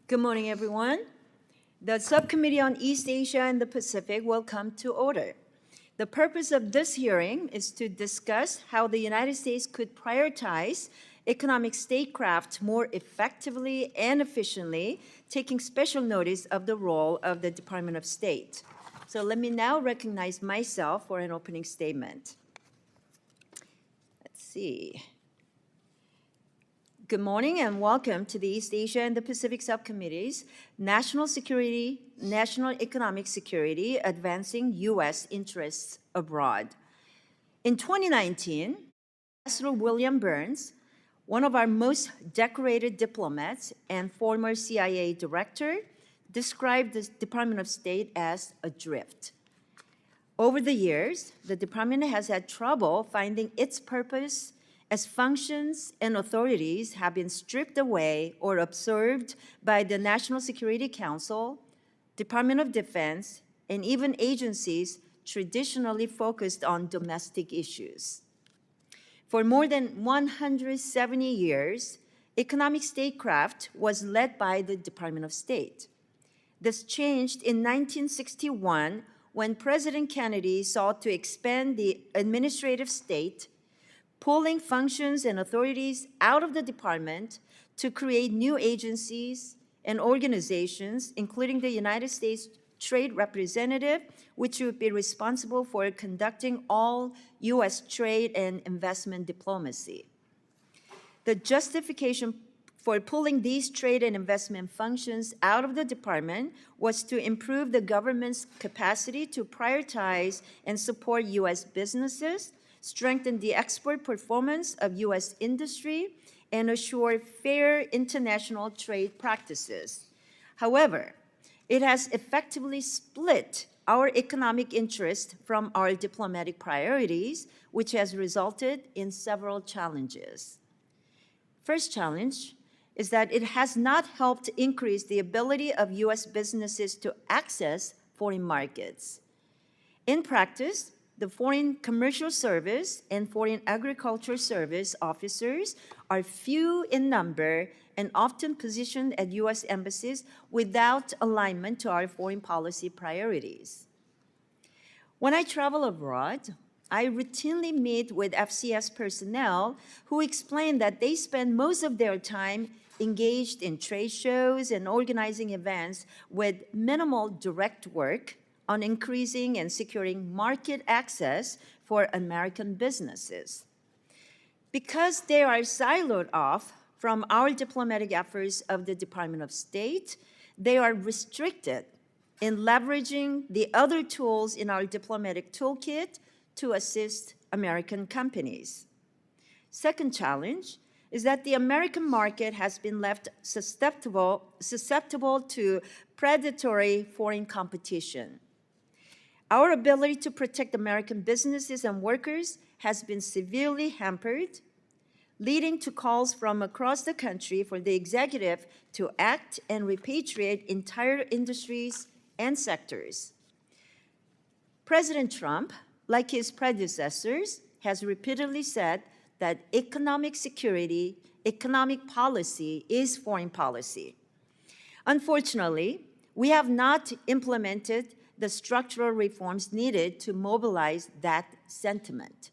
Good morning, everyone. The Subcommittee on East Asia and the Pacific will come to order. The purpose of this hearing is to discuss how the United States could prioritize economic statecraft more effectively and efficiently, taking special notice of the role of the Department of State. So let me now recognize myself for an opening statement. Let's see. Good morning and welcome to the East Asia and the Pacific Subcommittee's National Security, National Economic Security, Advancing U.S. Interests Abroad. In 2019, Ambassador William Burns, one of our most decorated diplomats and former CIA director, described the Department of State as adrift. Over the years, the department has had trouble finding its purpose as functions and authorities have been stripped away or absorbed by the National Security Council, Department of Defense, and even agencies traditionally focused on domestic issues. For more than 170 years, economic statecraft was led by the Department of State. This changed in 1961 when President Kennedy sought to expand the administrative state, pulling functions and authorities out of the department to create new agencies and organizations, including the United States Trade Representative, which would be responsible for conducting all U.S. trade and investment diplomacy. The justification for pulling these trade and investment functions out of the department was to improve the government's capacity to prioritize and support U.S. businesses, strengthen the export performance of U.S. industry, and assure fair international trade practices. However, it has effectively split our economic interest from our diplomatic priorities, which has resulted in several challenges. First challenge is that it has not helped increase the ability of U.S. businesses to access foreign markets. In practice, the Foreign Commercial Service and Foreign Agriculture Service officers are few in number and often positioned at U.S. embassies without alignment to our foreign policy priorities. When I travel abroad, I routinely meet with FCS personnel who explain that they spend most of their time engaged in trade shows and organizing events with minimal direct work on increasing and securing market access for American businesses. Because they are siloed off from our diplomatic efforts of the Department of State, they are restricted in leveraging the other tools in our diplomatic toolkit to assist American companies. Second challenge is that the American market has been left susceptible to predatory foreign competition. Our ability to protect American businesses and workers has been severely hampered, leading to calls from across the country for the executive to act and repatriate entire industries and sectors. President Trump, like his predecessors, has repeatedly said that economic security, economic policy is foreign policy. Unfortunately, we have not implemented the structural reforms needed to mobilize that sentiment.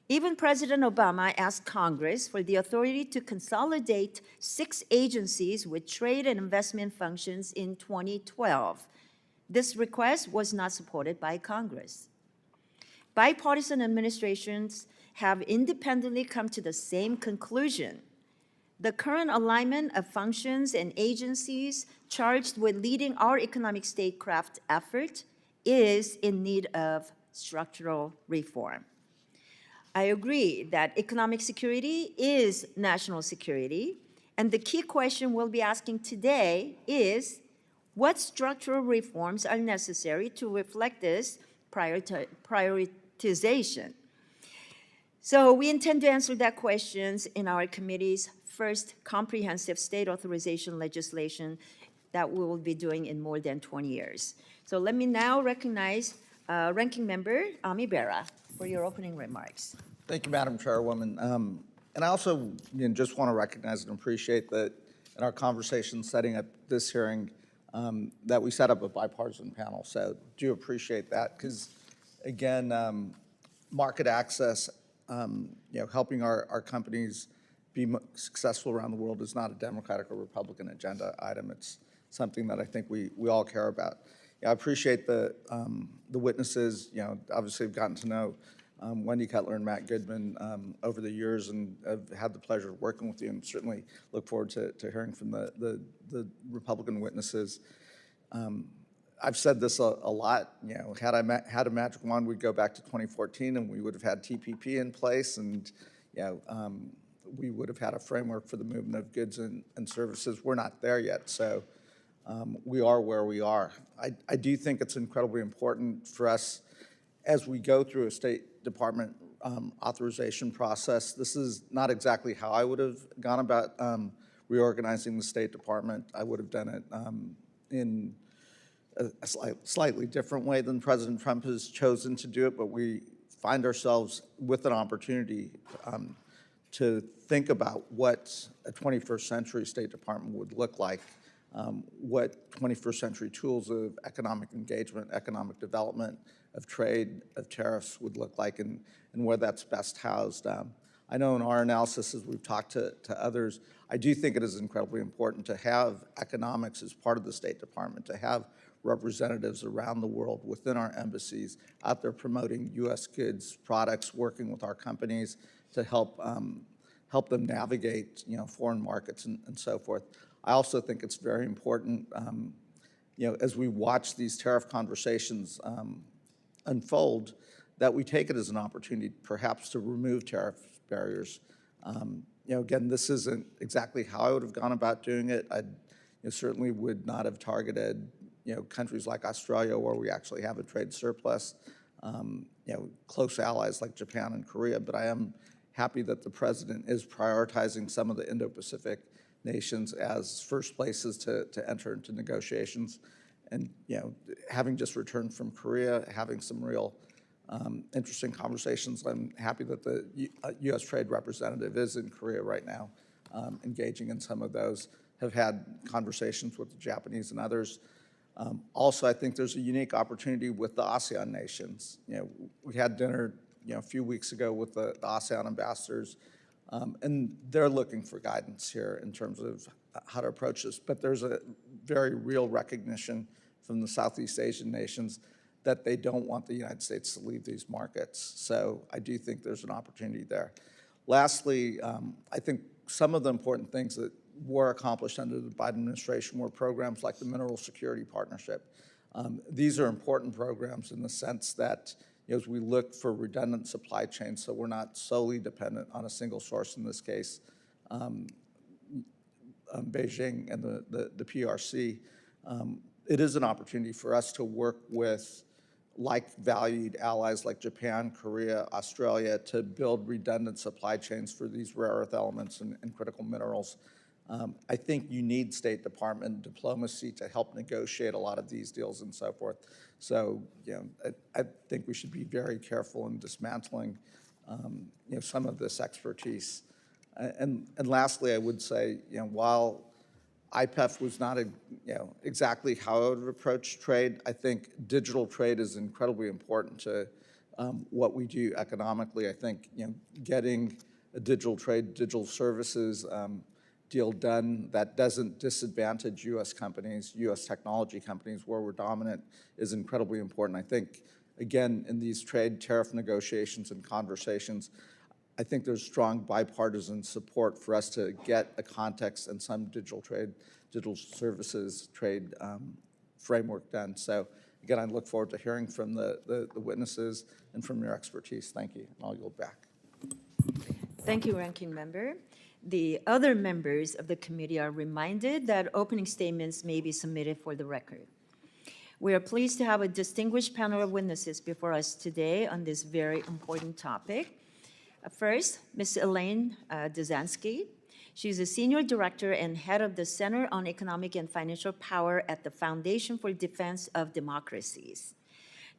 Even President Obama asked Congress for the authority to consolidate 6 agencies with trade and investment functions in 2012. This request was not supported by Congress. Bipartisan administrations have independently come to the same conclusion. The current alignment of functions and agencies charged with leading our economic statecraft effort is in need of structural reform. I agree that economic security is national security, and the key question we'll be asking today is, what structural reforms are necessary to reflect this prioritization? So we intend to answer that questions in our committee's first comprehensive state authorization legislation that we will be doing in more than 20 years. So let me now recognize Ranking Member Ami Bera for your opening remarks. Thank you, Madam Chairwoman. And I also just want to recognize and appreciate that in our conversation setting up this hearing that we set up a bipartisan panel. So do appreciate that because, again, market access, helping our companies be successful around the world is not a Democratic or Republican agenda item. It's something that I think we all care about. I appreciate the witnesses. Obviously I've gotten to know Wendy Cutler and Matt Goodman over the years, and I've had the pleasure of working with you, and certainly look forward to hearing from the Republican witnesses. I've said this a lot. Had I had a magic wand, we'd go back to 2014, and we would have had TPP in place, and we would have had a framework for the movement of goods and services. We're not there yet, so we are where we are. I do think it's incredibly important for us as we go through a State Department authorization process. This is not exactly how I would have gone about reorganizing the State Department. I would have done it in a slightly different way than President Trump has chosen to do it, but we find ourselves with an opportunity to think about what a 21st century State Department would look like, what 21st century tools of economic engagement, economic development, of trade, of tariffs would look like, and where that's best housed. I know in our analysis, as we've talked to others, I do think it is incredibly important to have economics as part of the State Department, to have representatives around the world within our embassies out there promoting U.S. goods, products, working with our companies to help them navigate foreign markets and so forth. I also think it's very important as we watch these tariff conversations unfold, that we take it as an opportunity perhaps to remove tariff barriers. Again, this isn't exactly how I would have gone about doing it. I certainly would not have targeted countries like Australia, where we actually have a trade surplus, close allies like Japan and Korea, but I am happy that the president is prioritizing some of the Indo-Pacific nations as first places to enter into negotiations. And having just returned from Korea, having some real interesting conversations, I'm happy that the U.S. Trade Representative is in Korea right now, engaging in some of those, have had conversations with the Japanese and others. Also, I think there's a unique opportunity with the ASEAN nations. We had dinner a few weeks ago with the ASEAN ambassadors, and they're looking for guidance here in terms of how to approach this. But there's a very real recognition from the Southeast Asian nations that they don't want the United States to leave these markets. So I do think there's an opportunity there. Lastly, I think some of the important things that were accomplished under the Biden administration were programs like the Mineral Security Partnership. These are important programs in the sense that as we look for redundant supply chains, so we're not solely dependent on a single source, in this case, Beijing and the PRC, it is an opportunity for us to work with like-valued allies like Japan, Korea, Australia, to build redundant supply chains for these rare earth elements and critical minerals. I think you need State Department diplomacy to help negotiate a lot of these deals and so forth. So, I think we should be very careful in dismantling, some of this expertise. And lastly, I would say, while IPEF was not exactly how I would approach trade, I think digital trade is incredibly important to what we do economically. I think, getting a digital trade, digital services deal done that doesn't disadvantage U.S. companies, U.S. technology companies where we're dominant is incredibly important. I think, again, in these trade tariff negotiations and conversations, I think there's strong bipartisan support for us to get a context and some digital trade, digital services trade framework done. So again, I look forward to hearing from the witnesses and from your expertise. Thank you, and I'll yield back. Thank you, Ranking Member. The other members of the committee are reminded that opening statements may be submitted for the record. We are pleased to have a distinguished panel of witnesses before us today on this very important topic. First, Ms. Elaine Dezenski. She's a Senior Director and Head of the Center on Economic and Financial Power at the Foundation for Defense of Democracies.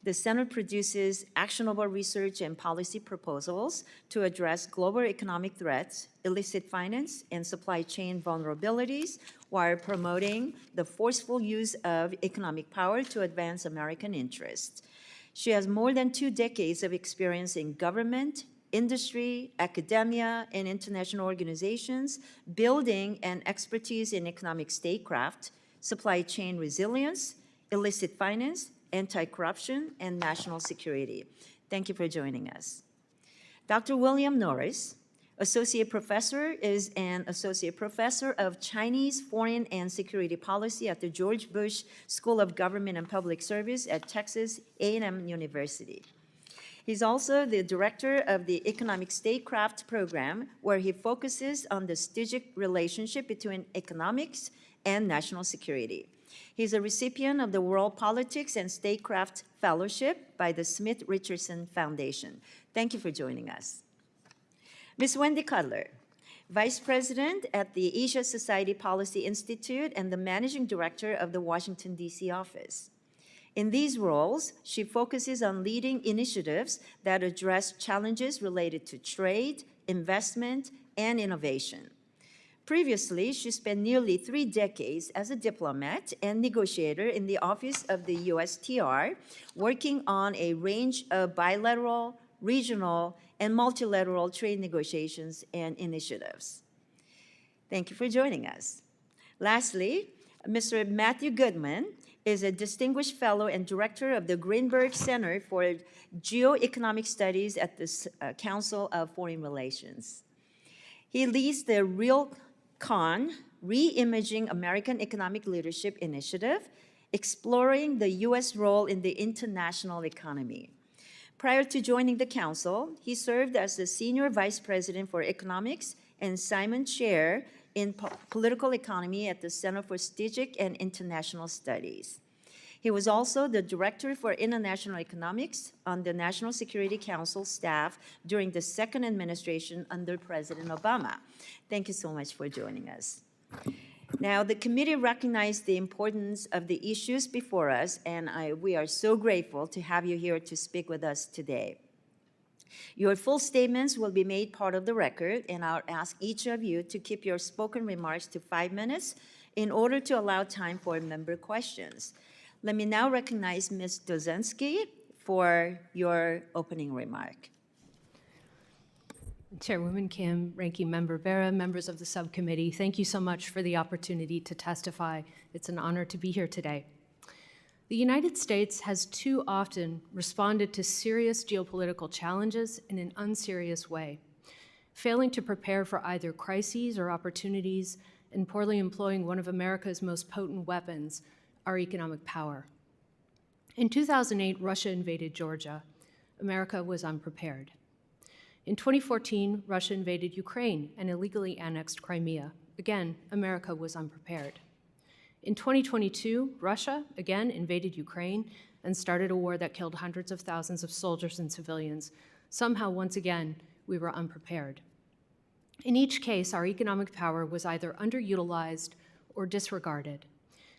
The Center produces actionable research and policy proposals to address global economic threats, illicit finance, and supply chain vulnerabilities while promoting the forceful use of economic power to advance American interests. She has more than 2 decades of experience in government, industry, academia, and international organizations, building and expertise in economic statecraft, supply chain resilience, illicit finance, anti-corruption, and national security. Thank you for joining us. Dr. William Norris, Associate Professor, is an Associate Professor of Chinese Foreign and Security Policy at the George Bush School of Government and Public Service at Texas A&M University. He's also the director of the Economic Statecraft Program, where he focuses on the strategic relationship between economics and national security. He's a recipient of the World Politics and Statecraft Fellowship by the Smith Richardson Foundation. Thank you for joining us. Ms. Wendy Cutler, Vice President at the Asia Society Policy Institute and the Managing Director of the Washington, D.C. office. In these roles, she focuses on leading initiatives that address challenges related to trade, investment, and innovation. Previously, she spent nearly 3 decades as a diplomat and negotiator in the office of the USTR, working on a range of bilateral, regional, and multilateral trade negotiations and initiatives. Thank you for joining us. Lastly, Mr. Matthew Goodman is a distinguished fellow and director of the Greenberg Center for Geoeconomic Studies at the Council of Foreign Relations. He leads the RealCon, Reimaging American Economic Leadership Initiative, exploring the U.S. role in the international economy. Prior to joining the council, he served as the Senior Vice President for Economics and Simon Chair in Political Economy at the Center for Strategic and International Studies. He was also the Director for International Economics on the National Security Council staff during the second administration under President Obama. Thank you so much for joining us. Now, the committee recognized the importance of the issues before us, and we are so grateful to have you here to speak with us today. Your full statements will be made part of the record, and I'll ask each of you to keep your spoken remarks to 5 minutes in order to allow time for member questions. Let me now recognize Ms. Dezenski for your opening remark. Chairwoman Kim, Ranking Member Vera, members of the subcommittee, thank you so much for the opportunity to testify. It's an honor to be here today. The United States has too often responded to serious geopolitical challenges in an unserious way, failing to prepare for either crises or opportunities and poorly employing one of America's most potent weapons, our economic power. In 2008, Russia invaded Georgia. America was unprepared. In 2014, Russia invaded Ukraine and illegally annexed Crimea. Again, America was unprepared. In 2022, Russia again invaded Ukraine and started a war that killed hundreds of thousands of soldiers and civilians. Somehow, once again, we were unprepared. In each case, our economic power was either underutilized or disregarded.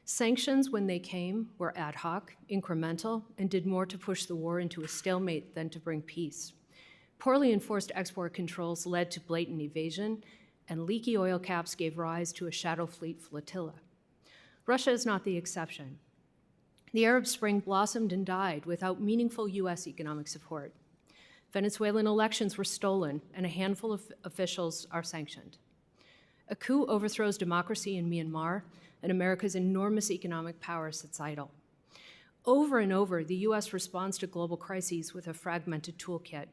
Sanctions, when they came, were ad hoc, incremental, and did more to push the war into a stalemate than to bring peace. Poorly enforced export controls led to blatant evasion, and leaky oil caps gave rise to a shadow fleet flotilla. Russia is not the exception. The Arab Spring blossomed and died without meaningful U.S. economic support. Venezuelan elections were stolen, and a handful of officials are sanctioned. A coup overthrows democracy in Myanmar, and America's enormous economic power sits idle. Over and over, the U.S. responds to global crises with a fragmented toolkit.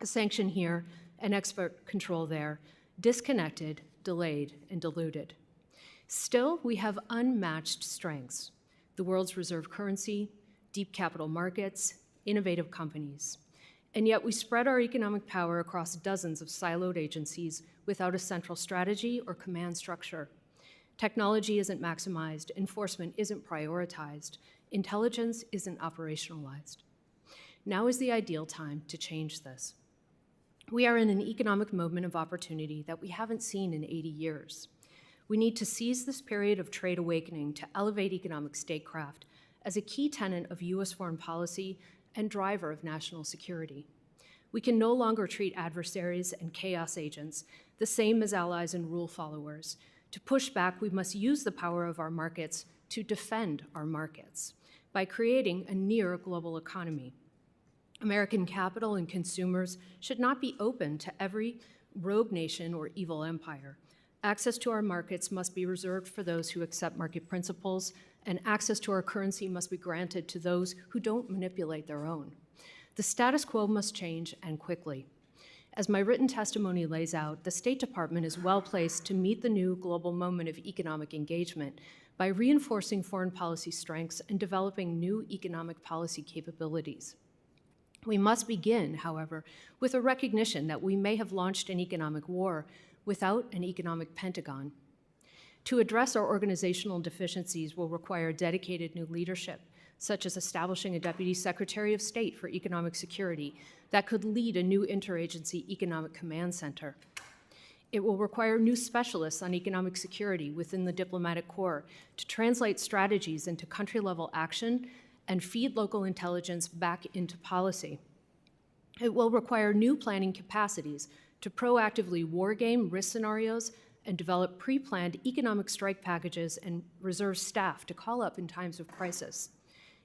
A sanction here, and export control there, disconnected, delayed, and diluted. Still, we have unmatched strengths: the world's reserve currency, deep capital markets, innovative companies. And yet we spread our economic power across dozens of siloed agencies without a central strategy or command structure. Technology isn't maximized, enforcement isn't prioritized, intelligence isn't operationalized. Now is the ideal time to change this. We are in an economic moment of opportunity that we haven't seen in 80 years. We need to seize this period of trade awakening to elevate economic statecraft as a key tenet of U.S. foreign policy and driver of national security. We can no longer treat adversaries and chaos agents the same as allies and rule followers. To push back, we must use the power of our markets to defend our markets by creating a near global economy. American capital and consumers should not be open to every rogue nation or evil empire. Access to our markets must be reserved for those who accept market principles, and access to our currency must be granted to those who don't manipulate their own. The status quo must change, and quickly. As my written testimony lays out, the State Department is well placed to meet the new global moment of economic engagement by reinforcing foreign policy strengths and developing new economic policy capabilities. We must begin, however, with a recognition that we may have launched an economic war without an economic Pentagon. To address our organizational deficiencies will require dedicated new leadership, such as establishing a Deputy Secretary of State for Economic Security that could lead a new interagency economic command center. It will require new specialists on economic security within the diplomatic corps to translate strategies into country-level action and feed local intelligence back into policy. It will require new planning capacities to proactively wargame risk scenarios and develop pre-planned economic strike packages and reserve staff to call up in times of crisis.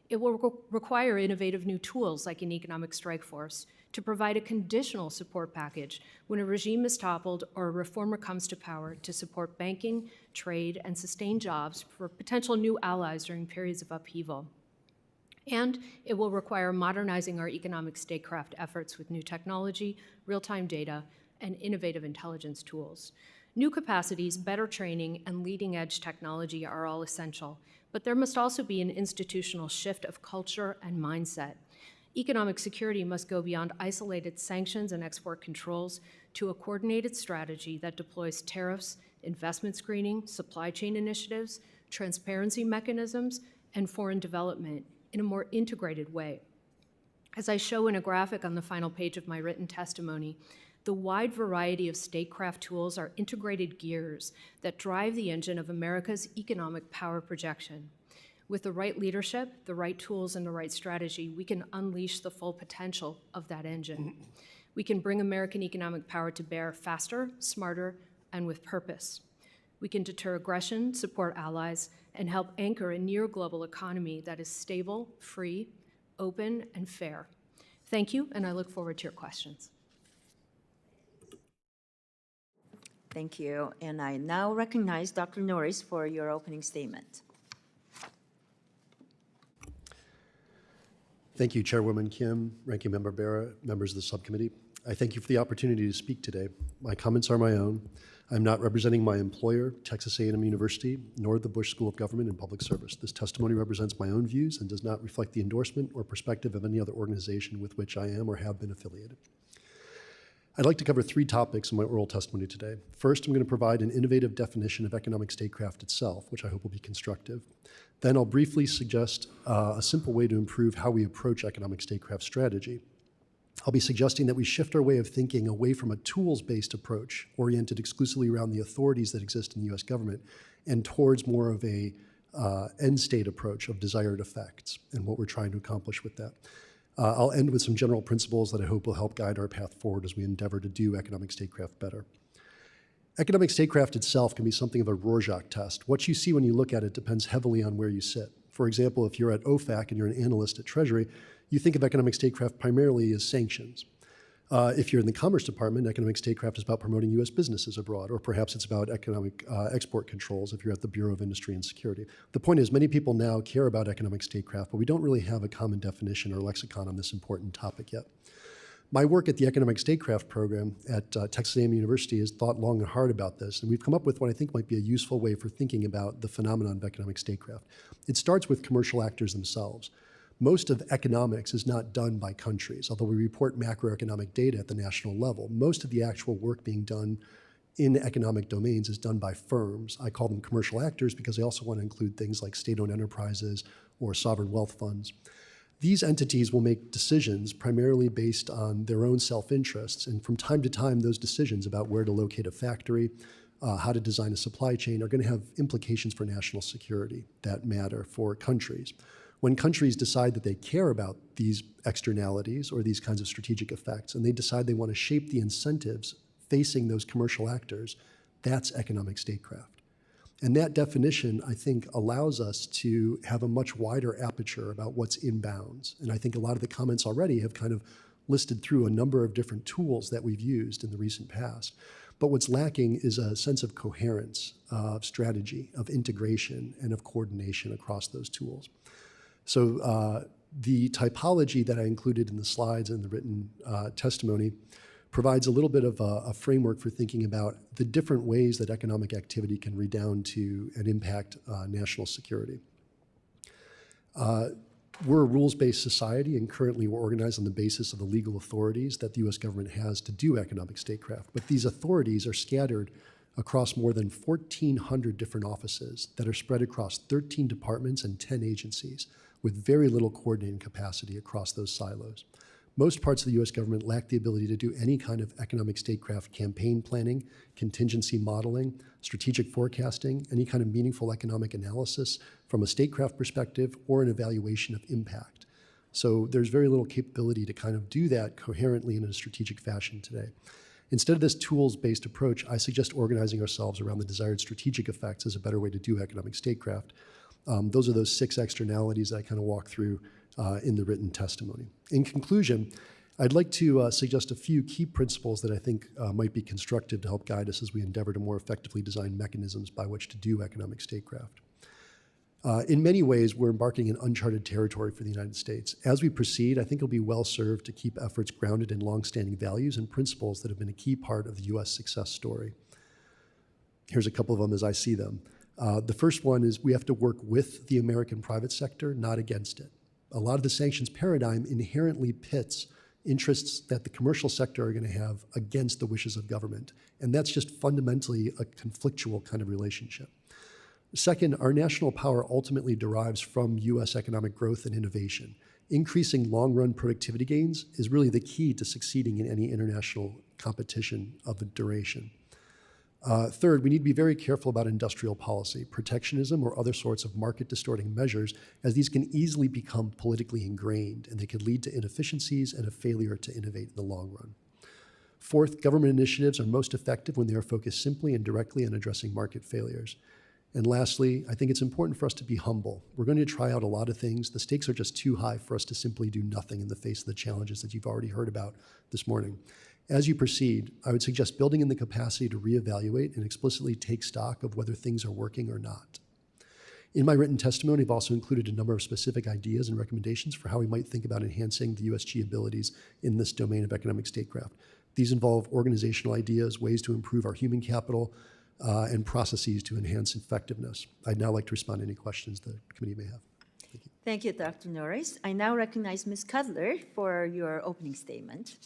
It will require innovative new tools like an economic strike force to provide a conditional support package when a regime is toppled or a reformer comes to power to support banking, trade, and sustain jobs for potential new allies during periods of upheaval. And it will require modernizing our economic statecraft efforts with new technology, real-time data, and innovative intelligence tools. New capacities, better training, and leading-edge technology are all essential, but there must also be an institutional shift of culture and mindset. Economic security must go beyond isolated sanctions and export controls to a coordinated strategy that deploys tariffs, investment screening, supply chain initiatives, transparency mechanisms, and foreign development in a more integrated way. As I show in a graphic on the final page of my written testimony, the wide variety of statecraft tools are integrated gears that drive the engine of America's economic power projection. With the right leadership, the right tools, and the right strategy, we can unleash the full potential of that engine. We can bring American economic power to bear faster, smarter, and with purpose. We can deter aggression, support allies, and help anchor a near-global economy that is stable, free, open, and fair. Thank you, and I look forward to your questions. Thank you. And I now recognize Dr. Norris for your opening statement. Thank you, Chairwoman Kim, Ranking Member Bera, members of the subcommittee. I thank you for the opportunity to speak today. My comments are my own. I'm not representing my employer, Texas A&M University, nor the Bush School of Government and Public Service. This testimony represents my own views and does not reflect the endorsement or perspective of any other organization with which I am or have been affiliated. I'd like to cover three topics in my oral testimony today. First, I'm going to provide an innovative definition of economic statecraft itself, which I hope will be constructive. Then I'll briefly suggest a simple way to improve how we approach economic statecraft strategy. I'll be suggesting that we shift our way of thinking away from a tools-based approach oriented exclusively around the authorities that exist in the US government and towards more of a end-state approach of desired effects and what we're trying to accomplish with that. I'll end with some general principles that I hope will help guide our path forward as we endeavor to do economic statecraft better. Economic statecraft itself can be something of a Rorschach test. What you see when you look at it depends heavily on where you sit. For example, if you're at OFAC and you're an analyst at Treasury, you think of economic statecraft primarily as sanctions. If you're in the Commerce Department, economic statecraft is about promoting US businesses abroad, or perhaps it's about economic export controls if you're at the Bureau of Industry and Security. The point is, many people now care about economic statecraft, but we don't really have a common definition or lexicon on this important topic yet. My work at the Economic Statecraft program at Texas A&M University has thought long and hard about this, and we've come up with what I think might be a useful way for thinking about the phenomenon of economic statecraft. It starts with commercial actors themselves. Most of economics is not done by countries, although we report macroeconomic data at the national level. Most of the actual work being done in economic domains is done by firms. I call them commercial actors because I also want to include things like state-owned enterprises or sovereign wealth funds. These entities will make decisions primarily based on their own self-interests, and from time to time, those decisions about where to locate a factory, how to design a supply chain are going to have implications for national security that matter for countries. When countries decide that they care about these externalities or these kinds of strategic effects, and they decide they want to shape the incentives facing those commercial actors, that's economic statecraft. And that definition, I think, allows us to have a much wider aperture about what's in bounds. And I think a lot of the comments already have kind of listed through a number of different tools that we've used in the recent past. But what's lacking is a sense of coherence, of strategy, of integration, and of coordination across those tools. So the typology that I included in the slides and the written testimony provides a little bit of a framework for thinking about the different ways that economic activity can redound to and impact national security. We're a rules-based society, and currently we're organized on the basis of the legal authorities that the US government has to do economic statecraft. But these authorities are scattered across more than 1,400 different offices that are spread across 13 departments and 10 agencies, with very little coordinating capacity across those silos. Most parts of the US government lack the ability to do any kind of economic statecraft campaign planning, contingency modeling, strategic forecasting, any kind of meaningful economic analysis from a statecraft perspective or an evaluation of impact. So there's very little capability to kind of do that coherently in a strategic fashion today. Instead of this tools-based approach, I suggest organizing ourselves around the desired strategic effects as a better way to do economic statecraft. Those are those 6 externalities that I kind of walk through in the written testimony. In conclusion, I'd like to suggest a few key principles that I think might be constructive to help guide us as we endeavor to more effectively design mechanisms by which to do economic statecraft. In many ways, we're embarking in uncharted territory for the United States. As we proceed, I think it'll be well served to keep efforts grounded in longstanding values and principles that have been a key part of the US success story. Here's a couple of them as I see them. The first one is we have to work with the American private sector, not against it. A lot of the sanctions paradigm inherently pits interests that the commercial sector are going to have against the wishes of government. And that's just fundamentally a conflictual kind of relationship. Second, our national power ultimately derives from US economic growth and innovation. Increasing long-run productivity gains is really the key to succeeding in any international competition of a duration. Third, we need to be very careful about industrial policy, protectionism, or other sorts of market-distorting measures, as these can easily become politically ingrained, and they could lead to inefficiencies and a failure to innovate in the long run. Fourth, government initiatives are most effective when they are focused simply and directly on addressing market failures. And lastly, I think it's important for us to be humble. We're going to try out a lot of things. The stakes are just too high for us to simply do nothing in the face of the challenges that you've already heard about this morning. As you proceed, I would suggest building in the capacity to reevaluate and explicitly take stock of whether things are working or not. In my written testimony, I've also included a number of specific ideas and recommendations for how we might think about enhancing the USG abilities in this domain of economic statecraft. These involve organizational ideas, ways to improve our human capital, and processes to enhance effectiveness. I'd now like to respond to any questions the committee may have. Thank you. Thank you, Dr. Norris. I now recognize Ms. Cutler for your opening statement.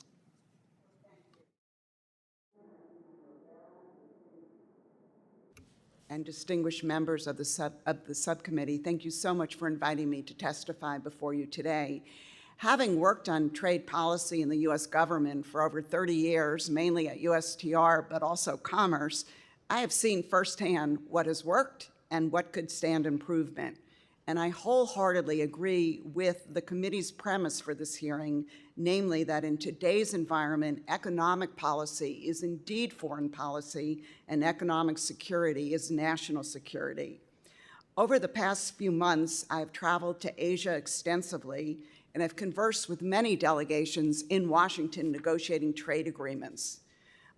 And distinguished members of the subcommittee, thank you so much for inviting me to testify before you today. Having worked on trade policy in the US government for over 30 years, mainly at USTR, but also Commerce, I have seen firsthand what has worked and what could stand improvement. And I wholeheartedly agree with the committee's premise for this hearing, namely that in today's environment, economic policy is indeed foreign policy and economic security is national security. Over the past few months, I've traveled to Asia extensively and have conversed with many delegations in Washington negotiating trade agreements.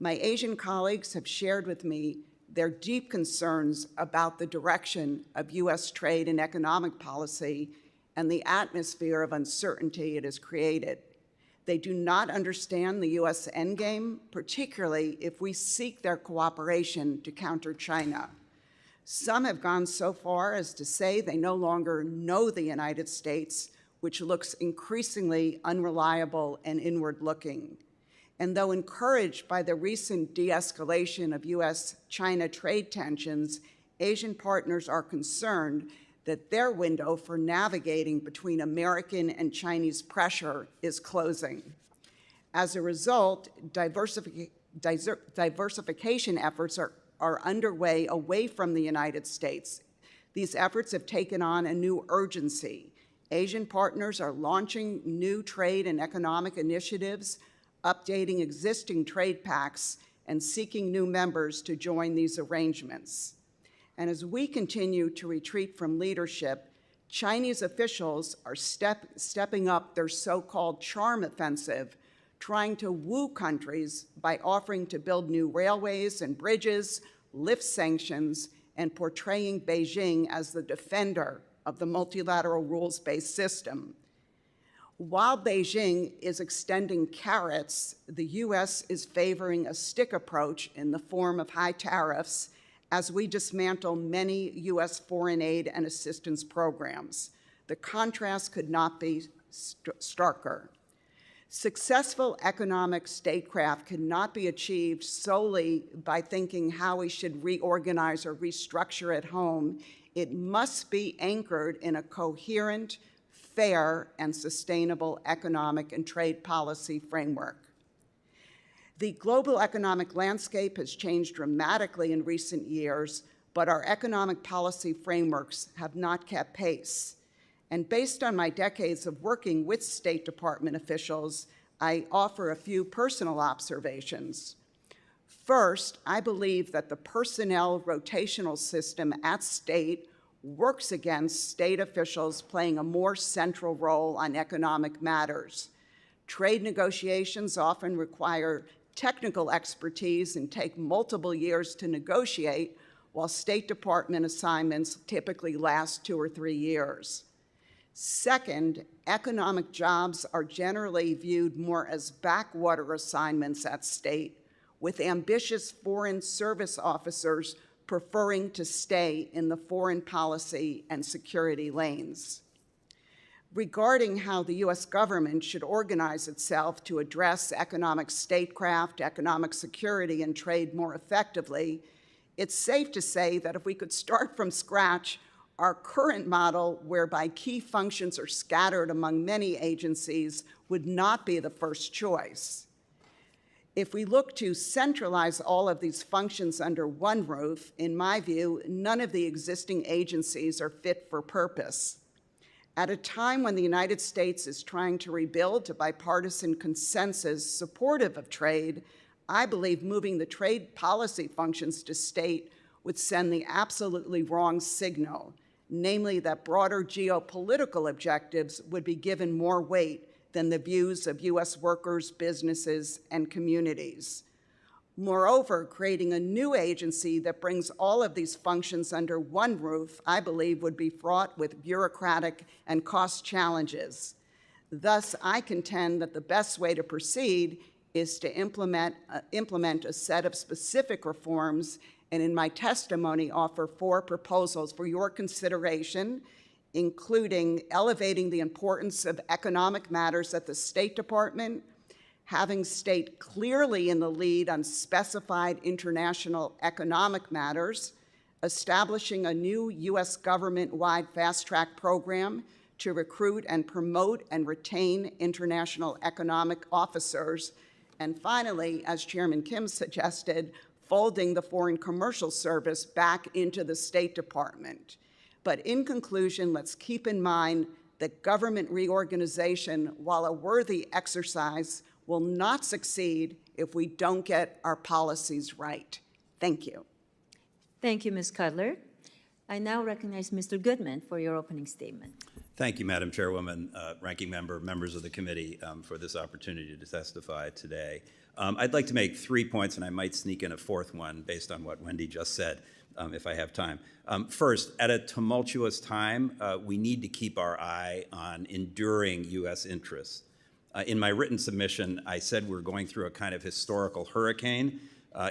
My Asian colleagues have shared with me their deep concerns about the direction of US trade and economic policy and the atmosphere of uncertainty it has created. They do not understand the US endgame, particularly if we seek their cooperation to counter China. Some have gone so far as to say they no longer know the United States, which looks increasingly unreliable and inward-looking. And though encouraged by the recent de-escalation of US-China trade tensions, Asian partners are concerned that their window for navigating between American and Chinese pressure is closing. As a result, diversification efforts are underway away from the United States. These efforts have taken on a new urgency, Asian partners are launching new trade and economic initiatives, updating existing trade pacts, and seeking new members to join these arrangements. And as we continue to retreat from leadership, Chinese officials are stepping up their so-called charm offensive, trying to woo countries by offering to build new railways and bridges, lift sanctions, and portraying Beijing as the defender of the multilateral rules-based system. While Beijing is extending carrots, the U.S. is favoring a stick approach in the form of high tariffs as we dismantle many U.S. foreign aid and assistance programs. The contrast could not be starker. Successful economic statecraft cannot be achieved solely by thinking how we should reorganize or restructure at home. It must be anchored in a coherent, fair, and sustainable economic and trade policy framework. The global economic landscape has changed dramatically in recent years, but our economic policy frameworks have not kept pace. And based on my decades of working with State Department officials, I offer a few personal observations. First, I believe that the personnel rotational system at State works against State officials playing a more central role on economic matters. Trade negotiations often require technical expertise and take multiple years to negotiate, while State Department assignments typically last 2 or 3 years. Second, economic jobs are generally viewed more as backwater assignments at State, with ambitious foreign service officers preferring to stay in the foreign policy and security lanes. Regarding how the U.S. government should organize itself to address economic statecraft, economic security, and trade more effectively, it's safe to say that if we could start from scratch, our current model, whereby key functions are scattered among many agencies, would not be the first choice. If we look to centralize all of these functions under one roof, in my view, none of the existing agencies are fit for purpose. At a time when the United States is trying to rebuild a bipartisan consensus supportive of trade, I believe moving the trade policy functions to State would send the absolutely wrong signal, namely that broader geopolitical objectives would be given more weight than the views of U.S. workers, businesses, and communities. Moreover, creating a new agency that brings all of these functions under one roof, I believe, would be fraught with bureaucratic and cost challenges. Thus, I contend that the best way to proceed is to implement a set of specific reforms, and in my testimony offer 4 proposals for your consideration, including elevating the importance of economic matters at the State Department, having State clearly in the lead on specified international economic matters, establishing a new U.S. government-wide fast-track program to recruit and promote and retain international economic officers, and finally, as Chairman Kim suggested, folding the Foreign Commercial Service back into the State Department. But in conclusion, let's keep in mind that government reorganization, while a worthy exercise, will not succeed if we don't get our policies right. Thank you. Thank you, Ms. Cutler. I now recognize Mr. Goodman for your opening statement. Thank you, Madam Chairwoman, Ranking Member, members of the committee, for this opportunity to testify today. I'd like to make 3 points, and I might sneak in a 4th one based on what Wendy just said, if I have time. First, at a tumultuous time, we need to keep our eye on enduring U.S. interests. In my written submission, I said we're going through a kind of historical hurricane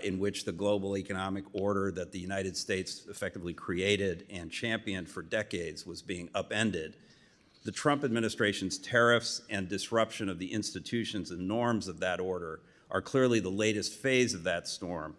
in which the global economic order that the United States effectively created and championed for decades was being upended. The Trump administration's tariffs and disruption of the institutions and norms of that order are clearly the latest phase of that storm.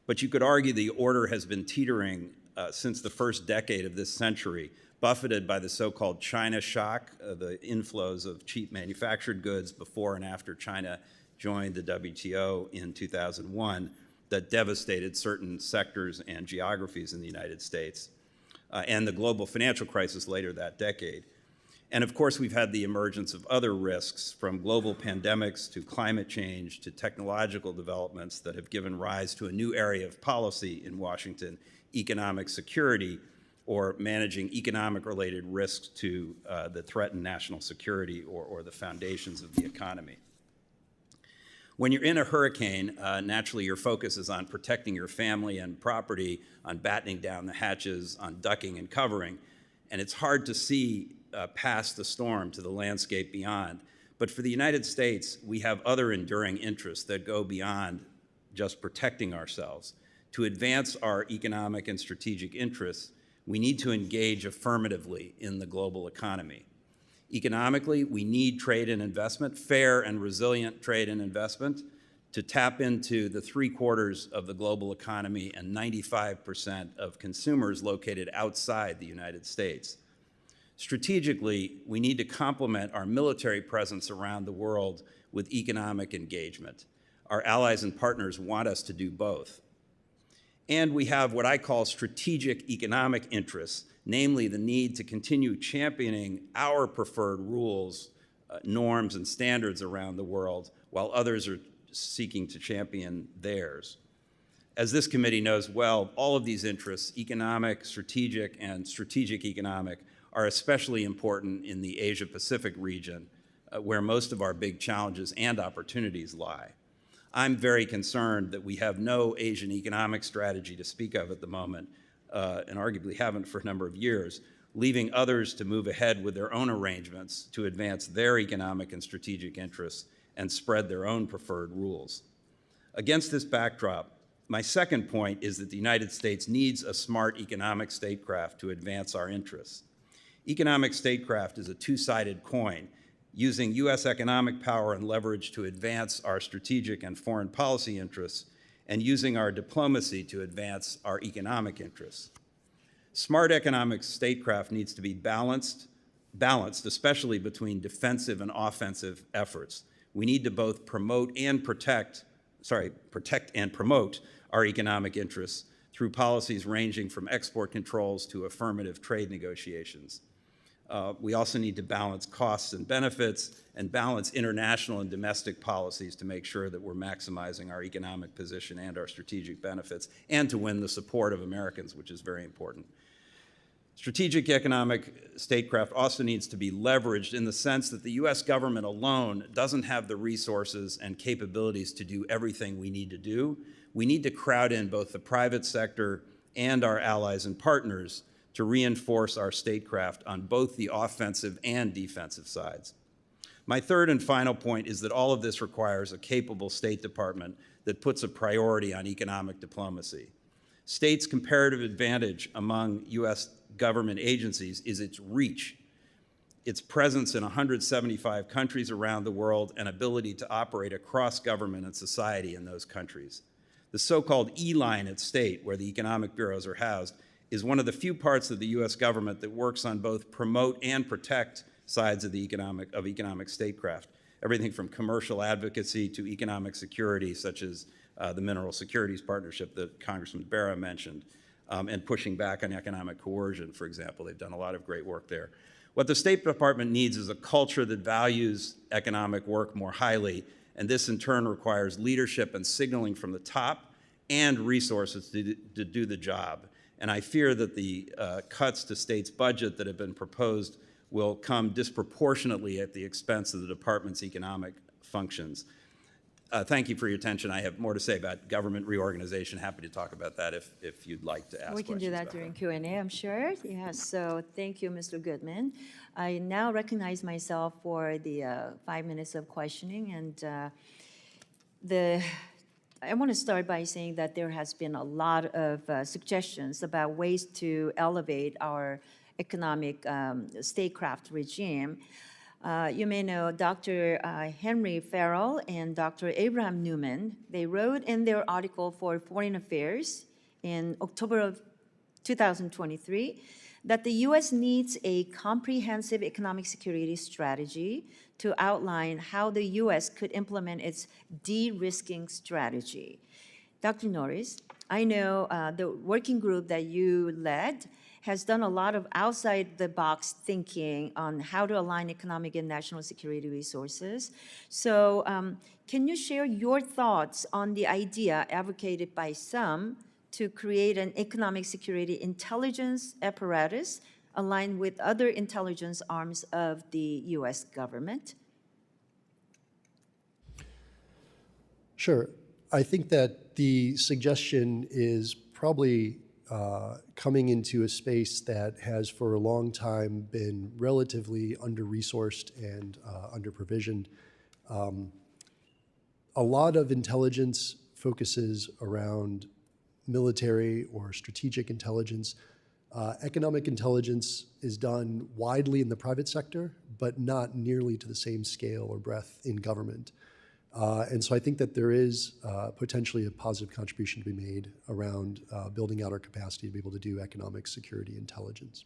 But you could argue the order has been teetering since the first decade of this century, buffeted by the so-called China shock, the inflows of cheap manufactured goods before and after China joined the WTO in 2001 that devastated certain sectors and geographies in the United States, and the global financial crisis later that decade. And of course, we've had the emergence of other risks, from global pandemics to climate change to technological developments that have given rise to a new area of policy in Washington, economic security, or managing economic-related risks to that threaten national security or the foundations of the economy. When you're in a hurricane, naturally your focus is on protecting your family and property, on battening down the hatches, on ducking and covering, and it's hard to see past the storm to the landscape beyond. But for the United States, we have other enduring interests that go beyond just protecting ourselves. To advance our economic and strategic interests, we need to engage affirmatively in the global economy. Economically, we need trade and investment, fair and resilient trade and investment, to tap into the 3/4 of the global economy and 95% of consumers located outside the United States. Strategically, we need to complement our military presence around the world with economic engagement. Our allies and partners want us to do both. And we have what I call strategic economic interests, namely the need to continue championing our preferred rules, norms, and standards around the world, while others are seeking to champion theirs. As this committee knows well, all of these interests, economic, strategic, and strategic economic, are especially important in the Asia-Pacific region, where most of our big challenges and opportunities lie. I'm very concerned that we have no Asian economic strategy to speak of at the moment, and arguably haven't for a number of years, leaving others to move ahead with their own arrangements to advance their economic and strategic interests and spread their own preferred rules. Against this backdrop, my second point is that the United States needs a smart economic statecraft to advance our interests. Economic statecraft is a two-sided coin, using U.S. economic power and leverage to advance our strategic and foreign policy interests, and using our diplomacy to advance our economic interests. Smart economic statecraft needs to be balanced, especially between defensive and offensive efforts. We need to both protect and promote our economic interests through policies ranging from export controls to affirmative trade negotiations. We also need to balance costs and benefits and balance international and domestic policies to make sure that we're maximizing our economic position and our strategic benefits, and to win the support of Americans, which is very important. Strategic economic statecraft also needs to be leveraged in the sense that the U.S. government alone doesn't have the resources and capabilities to do everything we need to do. We need to crowd in both the private sector and our allies and partners to reinforce our statecraft on both the offensive and defensive sides. My third and final point is that all of this requires a capable State Department that puts a priority on economic diplomacy. States' comparative advantage among U.S. government agencies is its reach, its presence in 175 countries around the world, and ability to operate across government and society in those countries. The so-called E-line at state, where the economic bureaus are housed, is one of the few parts of the U.S. government that works on both promote and protect sides of the economic statecraft. Everything from commercial advocacy to economic security, such as the Mineral Securities Partnership that Congressman Barra mentioned, and pushing back on economic coercion, for example. They've done a lot of great work there. What the State Department needs is a culture that values economic work more highly, and this in turn requires leadership and signaling from the top and resources to do the job. And I fear that the cuts to states' budget that have been proposed will come disproportionately at the expense of the department's economic functions. Thank you for your attention. I have more to say about government reorganization. Happy to talk about that if you'd like to ask We can do that during Q&A, I'm sure. Yes, so thank you, Mr. Goodman. I now recognize myself for the 5 minutes of questioning, and I want to start by saying that there has been a lot of suggestions about ways to elevate our economic statecraft regime. You may know Dr. Henry Farrell and Dr. Abraham Newman. They wrote in their article for Foreign Affairs in October of 2023 that the U.S. needs a comprehensive economic security strategy to outline how the U.S. could implement its de-risking strategy. Dr. Norris, I know the working group that you led has done a lot of outside-the-box thinking on how to align economic and national security resources. So can you share your thoughts on the idea advocated by some to create an economic security intelligence apparatus aligned with other intelligence arms of the U.S. government? Sure. I think that the suggestion is probably coming into a space that has for a long time been relatively under-resourced and under-provisioned. A lot of intelligence focuses around military or strategic intelligence. Economic intelligence is done widely in the private sector, but not nearly to the same scale or breadth in government. And so I think that there is potentially a positive contribution to be made around building out our capacity to be able to do economic security intelligence.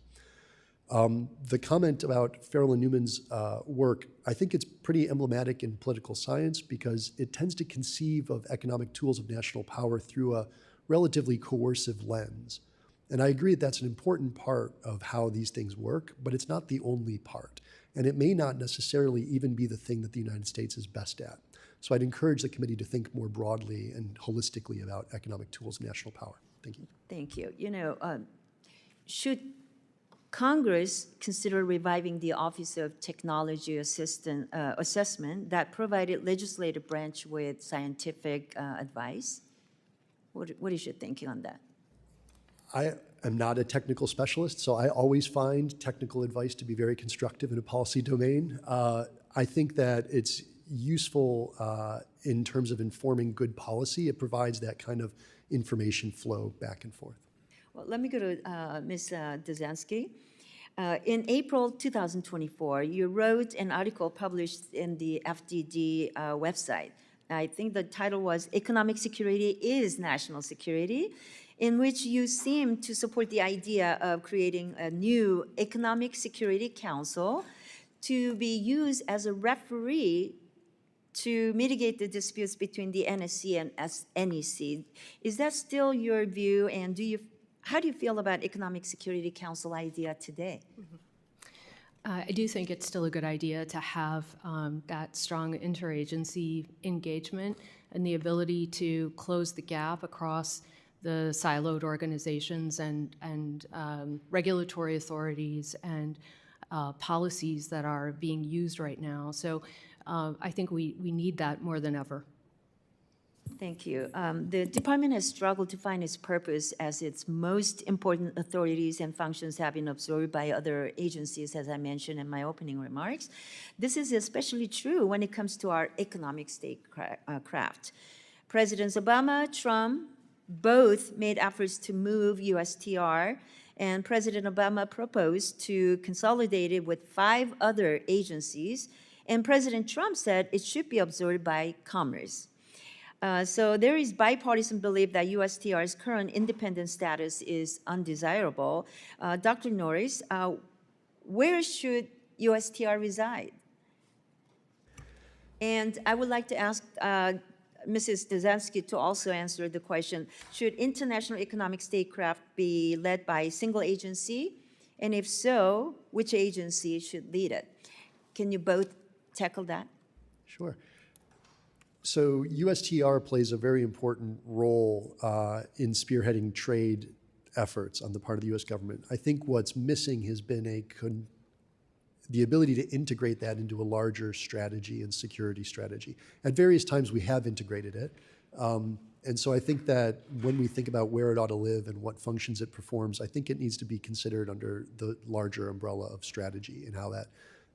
The comment about Farrell and Newman's work, I think it's pretty emblematic in political science because it tends to conceive of economic tools of national power through a relatively coercive lens. And I agree that that's an important part of how these things work, but it's not the only part. And it may not necessarily even be the thing that the United States is best at. So I'd encourage the committee to think more broadly and holistically about economic tools of national power. Thank you. Thank you. You know, should Congress consider reviving the Office of Technology Assessment that provided legislative branch with scientific advice? What is your thinking on that? I am not a technical specialist, so I always find technical advice to be very constructive in a policy domain. I think that it's useful in terms of informing good policy. It provides that kind of information flow back and forth. Well, let me go to Ms. Dezenski. In April 2024, you wrote an article published in the FDD website. I think the title was "Economic Security is National Security," in which you seem to support the idea of creating a new Economic Security Council to be used as a referee to mitigate the disputes between the NSC and NEC. Is that still your view, and how do you feel about Economic Security Council idea today? I do think it's still a good idea to have that strong interagency engagement and the ability to close the gap across the siloed organizations and regulatory authorities and policies that are being used right now. So I think we need that more than ever. Thank you. The department has struggled to find its purpose as its most important authorities and functions have been absorbed by other agencies, as I mentioned in my opening remarks. This is especially true when it comes to our economic statecraft. Presidents Obama, Trump, both made efforts to move USTR, and President Obama proposed to consolidate it with 5 other agencies, and President Trump said it should be absorbed by Commerce. So there is bipartisan belief that USTR's current independent status is undesirable. Dr. Norris, where should USTR reside? And I would like to ask Mrs. Dezenski to also answer the question, should international economic statecraft be led by a single agency? And if so, which agency should lead it? Can you both tackle that? Sure. So USTR plays a very important role in spearheading trade efforts on the part of the U.S. government. I think what's missing has been the ability to integrate that into a larger strategy and security strategy. At various times we have integrated it. And so I think that when we think about where it ought to live and what functions it performs, I think it needs to be considered under the larger umbrella of strategy and how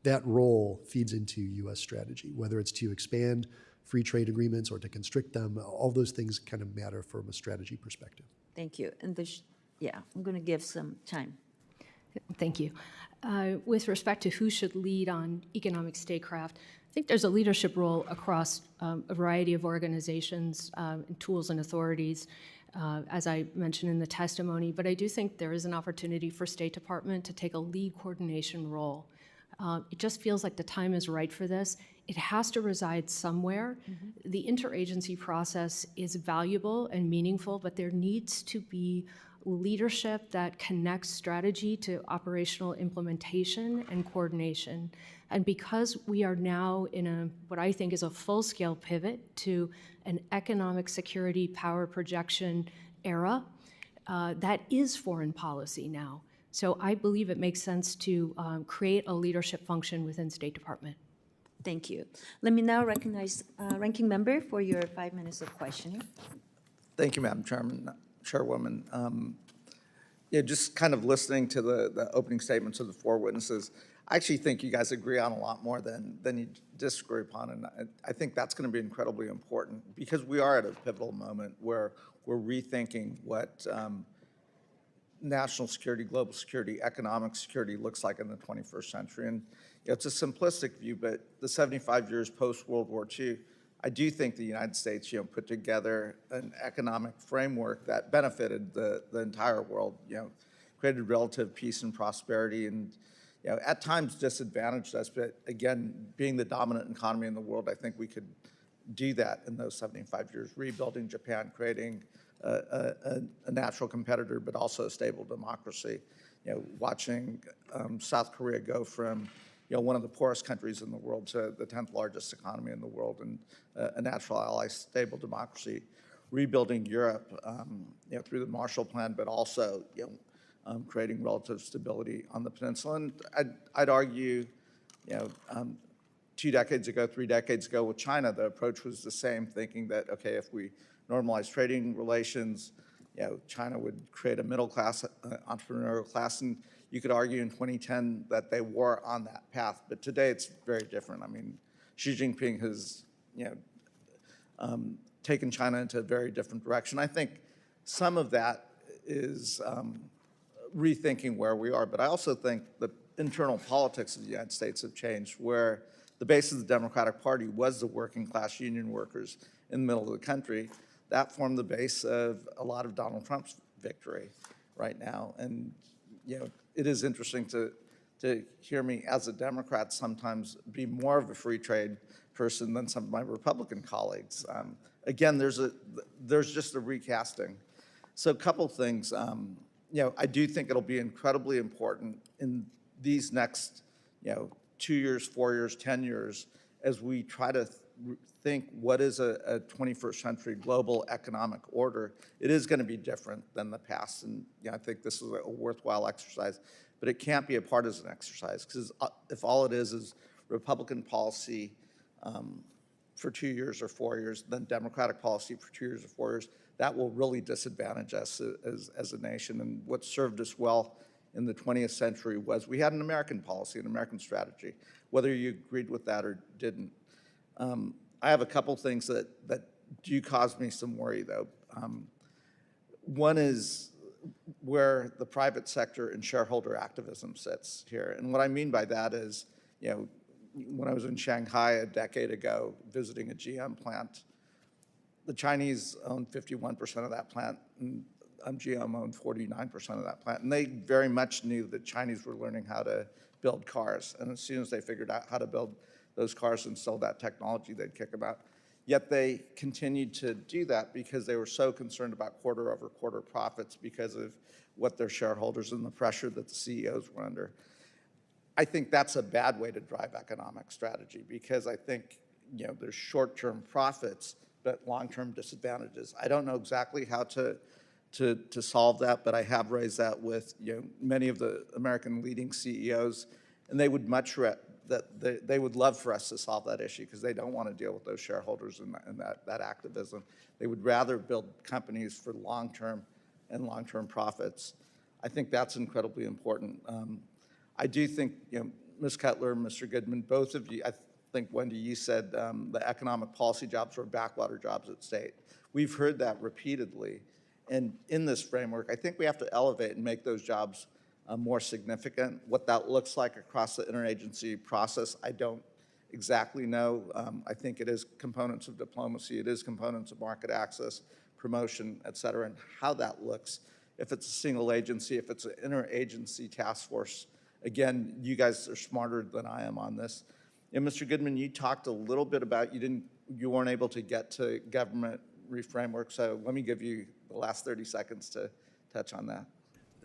that role feeds into U.S. strategy, whether it's to expand free trade agreements or to constrict them. All those things kind of matter from a strategy perspective. Thank you. And I'm going to give some time. Thank you. With respect to who should lead on economic statecraft, I think there's a leadership role across a variety of organizations, tools and authorities, as I mentioned in the testimony, but I do think there is an opportunity for State Department to take a lead coordination role. It just feels like the time is right for this. It has to reside somewhere. The interagency process is valuable and meaningful, but there needs to be leadership that connects strategy to operational implementation and coordination. And because we are now in what I think is a full-scale pivot to an economic security power projection era, that is foreign policy now. So I believe it makes sense to create a leadership function within State Department. Thank you. Let me now recognize Ranking Member for your 5 minutes of questioning. Thank you, Madam Chairwoman. Just kind of listening to the opening statements of the four witnesses, I actually think you guys agree on a lot more than you disagree upon, and I think that's going to be incredibly important because we are at a pivotal moment where we're rethinking what national security, global security, economic security looks like in the 21st century. And it's a simplistic view, but the 75 years post-World War II, I do think the United States, put together an economic framework that benefited the entire world, created relative peace and prosperity, and at times disadvantaged us. But again, being the dominant economy in the world, I think we could do that in those 75 years, rebuilding Japan, creating a natural competitor, but also a stable democracy. Watching South Korea go from one of the poorest countries in the world to the 10th largest economy in the world and a natural ally, stable democracy. Rebuilding Europe, through the Marshall Plan, but also creating relative stability on the peninsula. And I'd argue, 2 decades ago, 3 decades ago with China, the approach was the same, thinking that, okay, if we normalize trading relations, China would create a middle class, entrepreneurial class, and you could argue in 2010 that they were on that path. But today it's very different. I mean, Xi Jinping has, taken China into a very different direction. I think some of that is rethinking where we are, but I also think the internal politics of the United States have changed, where the base of the Democratic Party was the working class union workers in the middle of the country. That formed the base of a lot of Donald Trump's victory right now. And, it is interesting to hear me as a Democrat sometimes be more of a free trade person than some of my Republican colleagues. Again, there's just a recasting. So a couple things. I do think it'll be incredibly important in these next, 2 years, 4 years, 10 years, as we try to think what is a 21st century global economic order. It is going to be different than the past, and I think this is a worthwhile exercise, but it can't be a partisan exercise, because if all it is Republican policy for 2 years or 4 years, then Democratic policy for 2 years or 4 years, that will really disadvantage us as a nation. And what served us well in the 20th century was we had an American policy, an American strategy, whether you agreed with that or didn't. I have a couple things that do cause me some worry, though. One is where the private sector and shareholder activism sits here. And what I mean by that is, when I was in Shanghai a decade ago visiting a GM plant, the Chinese owned 51% of that plant, and GM owned 49% of that plant. And they very much knew that Chinese were learning how to build cars. And as soon as they figured out how to build those cars and sell that technology, they'd kick them out. Yet they continued to do that because they were so concerned about quarter-over-quarter profits because of what their shareholders and the pressure that the CEOs were under. I think that's a bad way to drive economic strategy, because I think there's short-term profits but long-term disadvantages. I don't know exactly how to solve that, but I have raised that with many of the American leading CEOs, and they would they would love for us to solve that issue, because they don't want to deal with those shareholders and that activism. They would rather build companies for long-term profits. I think that's incredibly important. I do think, Ms. Cutler, Mr. Goodman, both of you, I think, Wendy, you said the economic policy jobs were backwater jobs at state. We've heard that repeatedly. And in this framework, I think we have to elevate and make those jobs more significant. What that looks like across the interagency process, I don't exactly know. I think it is components of diplomacy, it is components of market access, promotion, et cetera, and how that looks. If it's a single agency, if it's an interagency task force, again, you guys are smarter than I am on this. And Mr. Goodman, you talked a little bit about you weren't able to get to government reframework, so let me give you the last 30 seconds to touch on that.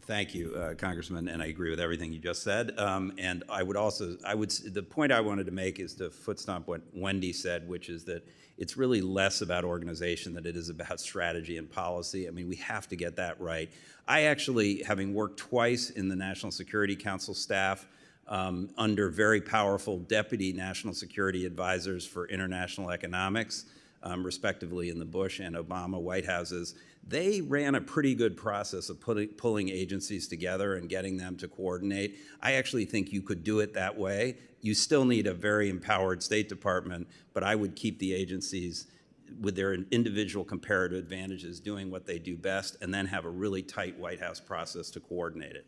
Thank you, Congressman, and I agree with everything you just said. And I would also, the point I wanted to make is to foot stomp what Wendy said, which is that it's really less about organization than it is about strategy and policy. I mean, we have to get that right. I actually, having worked twice in the National Security Council staff under very powerful deputy national security advisors for international economics, respectively in the Bush and Obama White Houses, they ran a pretty good process of pulling agencies together and getting them to coordinate. I actually think you could do it that way. You still need a very empowered State Department, but I would keep the agencies with their individual comparative advantages doing what they do best, and then have a really tight White House process to coordinate it.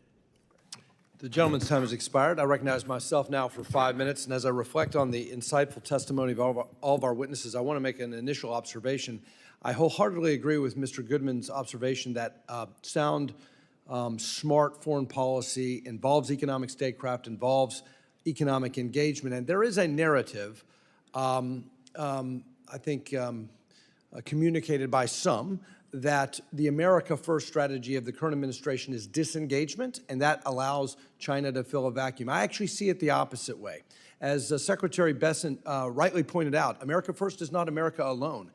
The gentleman's time has expired. I recognize myself now for 5 minutes, and as I reflect on the insightful testimony of all of our witnesses, I want to make an initial observation. I wholeheartedly agree with Mr. Goodman's observation that sound, smart foreign policy involves economic statecraft, involves economic engagement, and there is a narrative, I think, communicated by some, that the America First strategy of the current administration is disengagement, and that allows China to fill a vacuum. I actually see it the opposite way. As Secretary Bessent rightly pointed out, America First is not America alone.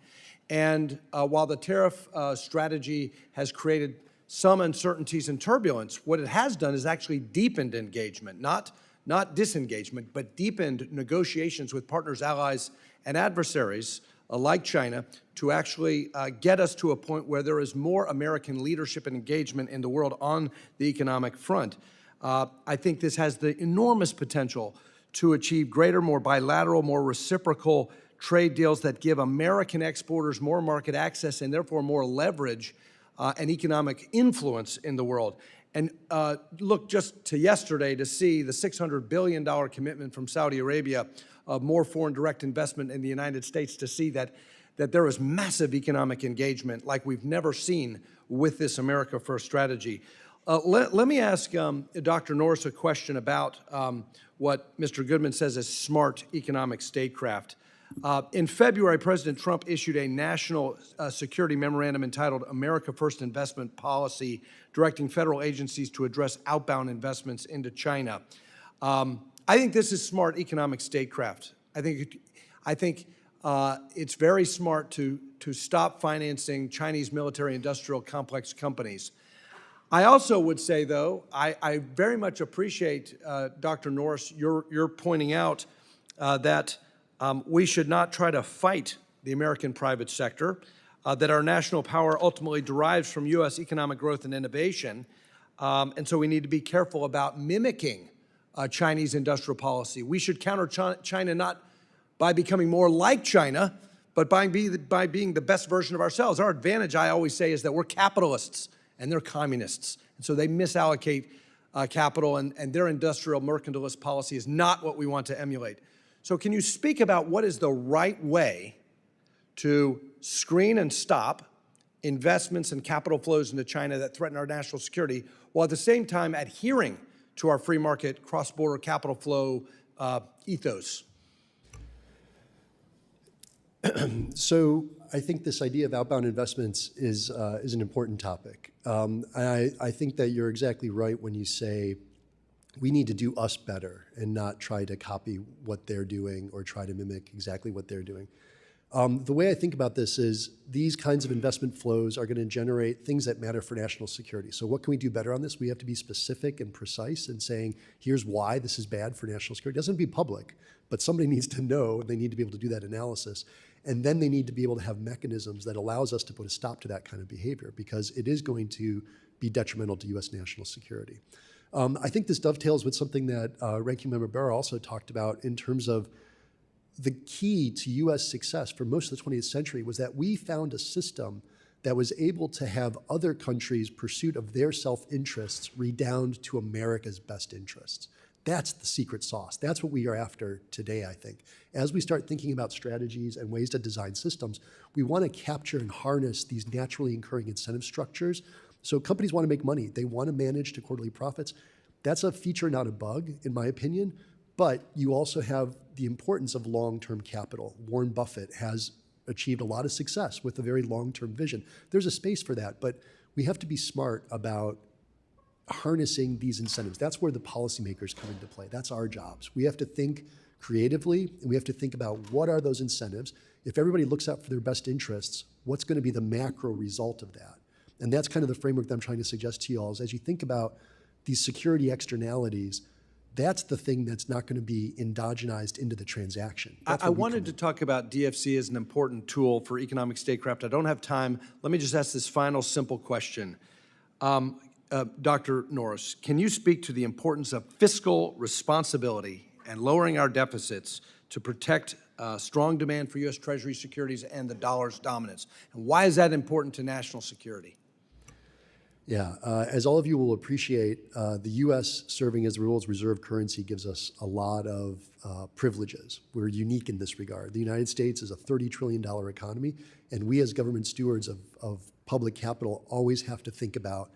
And while the tariff strategy has created some uncertainties and turbulence, what it has done is actually deepened engagement, not disengagement, but deepened negotiations with partners, allies, and adversaries like China to actually get us to a point where there is more American leadership and engagement in the world on the economic front. I think this has the enormous potential to achieve greater, more bilateral, more reciprocal trade deals that give American exporters more market access and therefore more leverage and economic influence in the world. And look just to yesterday to see the $600 billion commitment from Saudi Arabia of more foreign direct investment in the United States, to see that there is massive economic engagement like we've never seen with this America First strategy. Let me ask Dr. Norris a question about what Mr. Goodman says is smart economic statecraft. In February, President Trump issued a national security memorandum entitled America First Investment Policy, directing federal agencies to address outbound investments into China. I think this is smart economic statecraft. I think it's very smart to stop financing Chinese military-industrial complex companies. I also would say, though, I very much appreciate, Dr. Norris, your pointing out that we should not try to fight the American private sector, that our national power ultimately derives from U.S. economic growth and innovation, and so we need to be careful about mimicking Chinese industrial policy. We should counter China not by becoming more like China, but by being the best version of ourselves. Our advantage, I always say, is that we're capitalists and they're communists. And so they misallocate capital, and their industrial mercantilist policy is not what we want to emulate. So can you speak about what is the right way to screen and stop investments and capital flows into China that threaten our national security, while at the same time adhering to our free market cross-border capital flow ethos? So I think this idea of outbound investments is an important topic. I think that you're exactly right when you say we need to do us better and not try to copy what they're doing or try to mimic exactly what they're doing. The way I think about this is these kinds of investment flows are going to generate things that matter for national security. So what can we do better on this? We have to be specific and precise in saying, here's why this is bad for national security. It doesn't be public, but somebody needs to know, and they need to be able to do that analysis. And then they need to be able to have mechanisms that allows us to put a stop to that kind of behavior, because it is going to be detrimental to U.S. national security. I think this dovetails with something that Ranking Member Barra also talked about in terms of the key to U.S. success for most of the 20th century was that we found a system that was able to have other countries' pursuit of their self-interests redound to America's best interests. That's the secret sauce. That's what we are after today, I think. As we start thinking about strategies and ways to design systems, we want to capture and harness these naturally occurring incentive structures. So companies want to make money. They want to manage to quarterly profits. That's a feature, not a bug, in my opinion. But you also have the importance of long-term capital. Warren Buffett has achieved a lot of success with a very long-term vision. There's a space for that, but we have to be smart about harnessing these incentives. That's where the policymakers come into play. That's our jobs. We have to think creatively, and we have to think about what are those incentives. If everybody looks out for their best interests, what's going to be the macro result of that? And that's kind of the framework that I'm trying to suggest to you all, is as you think about these security externalities, that's the thing that's not going to be endogenized into the transaction. I wanted to talk about DFC as an important tool for economic statecraft. I don't have time. Let me just ask this final simple question. Dr. Norris, can you speak to the importance of fiscal responsibility and lowering our deficits to protect strong demand for U.S. Treasury securities and the dollar's dominance? And why is that important to national security? Yeah, as all of you will appreciate, the U.S. serving as the world's reserve currency gives us a lot of privileges. We're unique in this regard. The United States is a $30 trillion economy, and we as government stewards of public capital always have to think about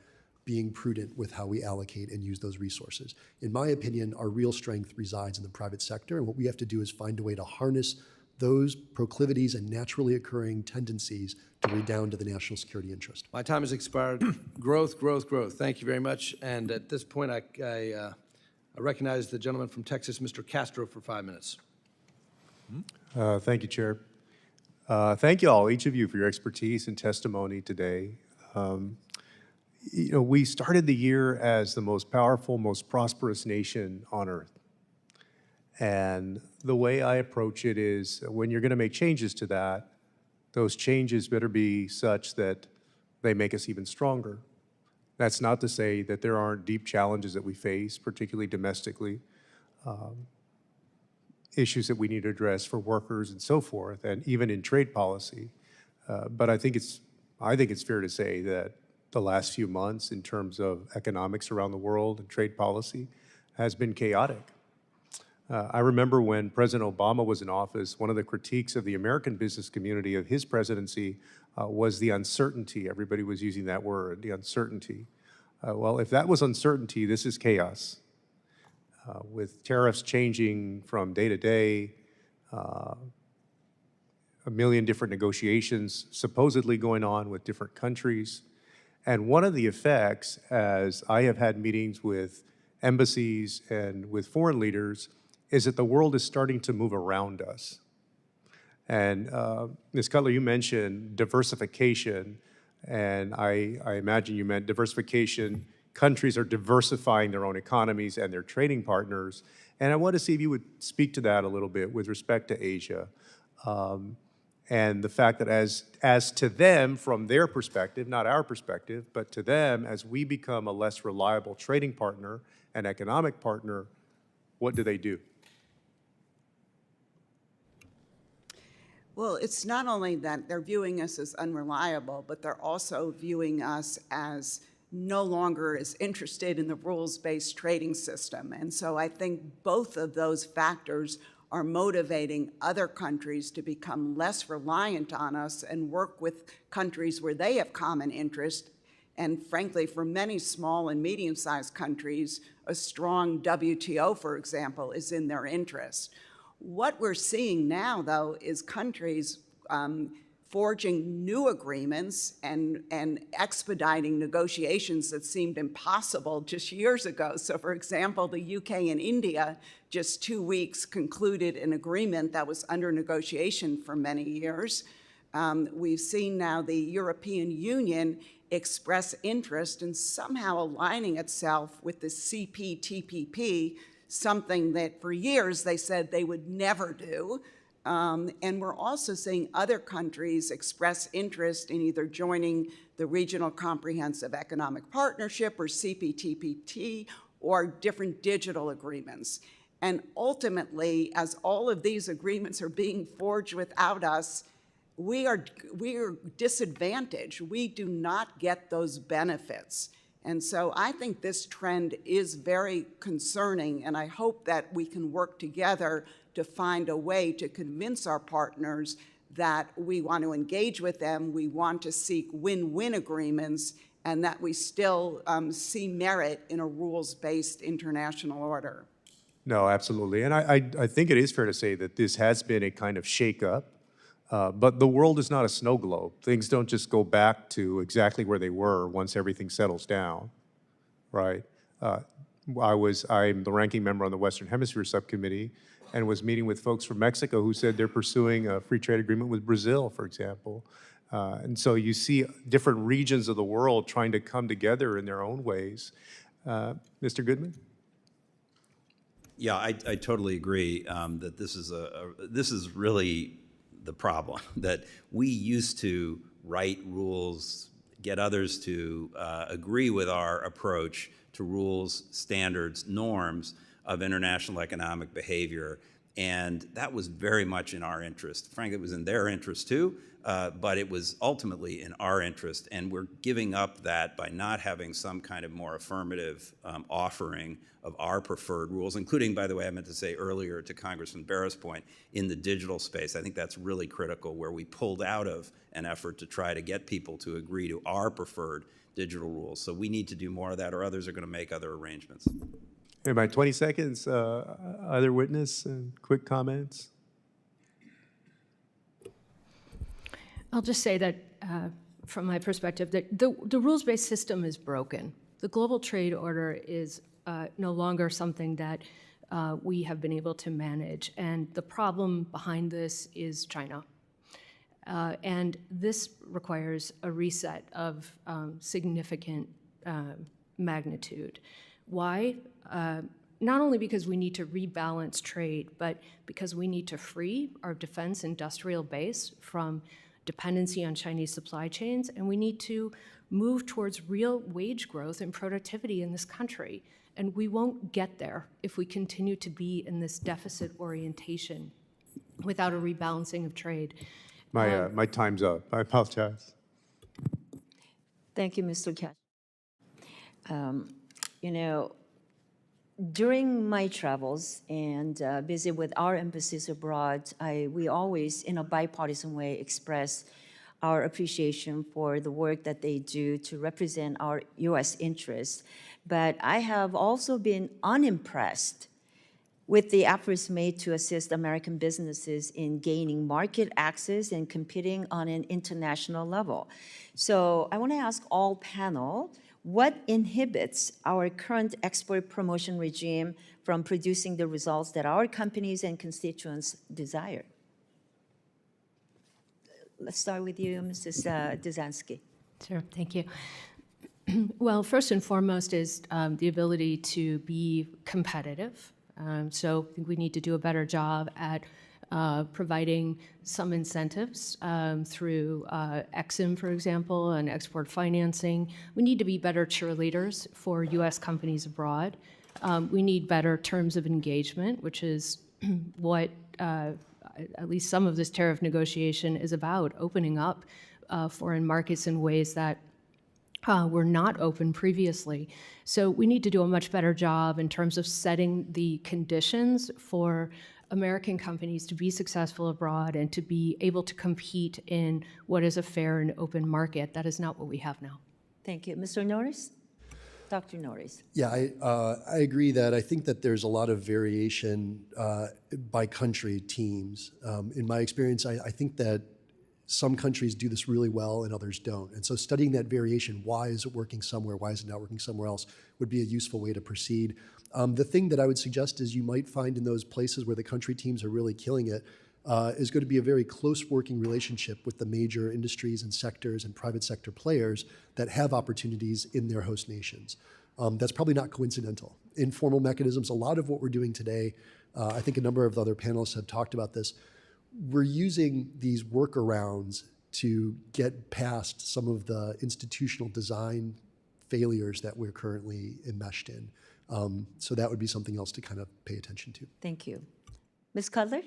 being prudent with how we allocate and use those resources. In my opinion, our real strength resides in the private sector, and what we have to do is find a way to harness those proclivities and naturally occurring tendencies to redound to the national security interest. My time has expired. Growth, growth, growth. Thank you very much. And at this point, I recognize the gentleman from Texas, Mr. Castro, for 5 minutes. Thank you, Chair. Thank you all, each of you, for your expertise and testimony today. We started the year as the most powerful, most prosperous nation on earth. And the way I approach it is when you're going to make changes to that, those changes better be such that they make us even stronger. That's not to say that there aren't deep challenges that we face, particularly domestically, issues that we need to address for workers and so forth, and even in trade policy. But I think it's fair to say that the last few months in terms of economics around the world and trade policy has been chaotic. I remember when President Obama was in office, one of the critiques of the American business community of his presidency was the uncertainty. Everybody was using that word, the uncertainty. Well, if that was uncertainty, this is chaos. With tariffs changing from day to day, a million different negotiations supposedly going on with different countries. And one of the effects, as I have had meetings with embassies and with foreign leaders, is that the world is starting to move around us. And Ms. Cutler, you mentioned diversification, and I imagine you meant diversification. Countries are diversifying their own economies and their trading partners. And I want to see if you would speak to that a little bit with respect to Asia. And the fact that as to them, from their perspective, not our perspective, but to them, as we become a less reliable trading partner and economic partner, what do they do? Well, it's not only that they're viewing us as unreliable, but they're also viewing us as no longer as interested in the rules-based trading system. And so I think both of those factors are motivating other countries to become less reliant on us and work with countries where they have common interest. And frankly, for many small and medium-sized countries, a strong WTO, for example, is in their interest. What we're seeing now, though, is countries forging new agreements and expediting negotiations that seemed impossible just years ago. So, for example, the UK and India just 2 weeks concluded an agreement that was under negotiation for many years. We've seen now the European Union express interest in somehow aligning itself with the CPTPP, something that for years they said they would never do. And we're also seeing other countries express interest in either joining the Regional Comprehensive Economic Partnership or CPTPP or different digital agreements. And ultimately, as all of these agreements are being forged without us, we are disadvantaged. We do not get those benefits. And so I think this trend is very concerning, and I hope that we can work together to find a way to convince our partners that we want to engage with them, we want to seek win-win agreements, and that we still see merit in a rules-based international order. No, absolutely. And I think it is fair to say that this has been a kind of shake-up. But the world is not a snow globe. Things don't just go back to exactly where they were once everything settles down, right? I'm the ranking member on the Western Hemisphere Subcommittee and was meeting with folks from Mexico who said they're pursuing a free trade agreement with Brazil, for example. And so you see different regions of the world trying to come together in their own ways. Mr. Goodman? Yeah, I totally agree that this is really the problem, that we used to write rules, get others to agree with our approach to rules, standards, norms of international economic behavior, and that was very much in our interest. Frankly, it was in their interest too, but it was ultimately in our interest, and we're giving up that by not having some kind of more affirmative offering of our preferred rules, including, by the way, I meant to say earlier to Congressman Bera's point, in the digital space. I think that's really critical, where we pulled out of an effort to try to get people to agree to our preferred digital rules. So we need to do more of that, or others are going to make other arrangements. In my 20 seconds, other witness and quick comments? I'll just say that, from my perspective, that the rules-based system is broken. The global trade order is no longer something that we have been able to manage, and the problem behind this is China. And this requires a reset of significant magnitude. Why? Not only because we need to rebalance trade, but because we need to free our defense industrial base from dependency on Chinese supply chains, and we need to move towards real wage growth and productivity in this country. And we won't get there if we continue to be in this deficit orientation without a rebalancing of trade. My time's up. I apologize. Thank you, Mr. Cash. You know, during my travels and visit with our embassies abroad, we always, in a bipartisan way, express our appreciation for the work that they do to represent our U.S. interests. But I have also been unimpressed with the efforts made to assist American businesses in gaining market access and competing on an international level. So I want to ask all panel, what inhibits our current export promotion regime from producing the results that our companies and constituents desire? Let's start with you, Mrs. Dezenski. Sure, thank you. Well, first and foremost is the ability to be competitive. So I think we need to do a better job at providing some incentives through EXIM, for example, and export financing. We need to be better cheerleaders for U.S. companies abroad. We need better terms of engagement, which is what at least some of this tariff negotiation is about, opening up foreign markets in ways that were not open previously. So we need to do a much better job in terms of setting the conditions for American companies to be successful abroad and to be able to compete in what is a fair and open market. That is not what we have now. Thank you. Mr. Norris? Dr. Norris. Yeah, I agree that I think that there's a lot of variation by country teams. In my experience, I think that some countries do this really well and others don't. And so studying that variation, why is it working somewhere, why is it not working somewhere else, would be a useful way to proceed. The thing that I would suggest is you might find in those places where the country teams are really killing it is going to be a very close working relationship with the major industries and sectors and private sector players that have opportunities in their host nations. That's probably not coincidental. Informal mechanisms, a lot of what we're doing today, I think a number of the other panelists have talked about this, we're using these workarounds to get past some of the institutional design failures that we're currently enmeshed in. So that would be something else to kind of pay attention to. Thank you. Ms. Cutler?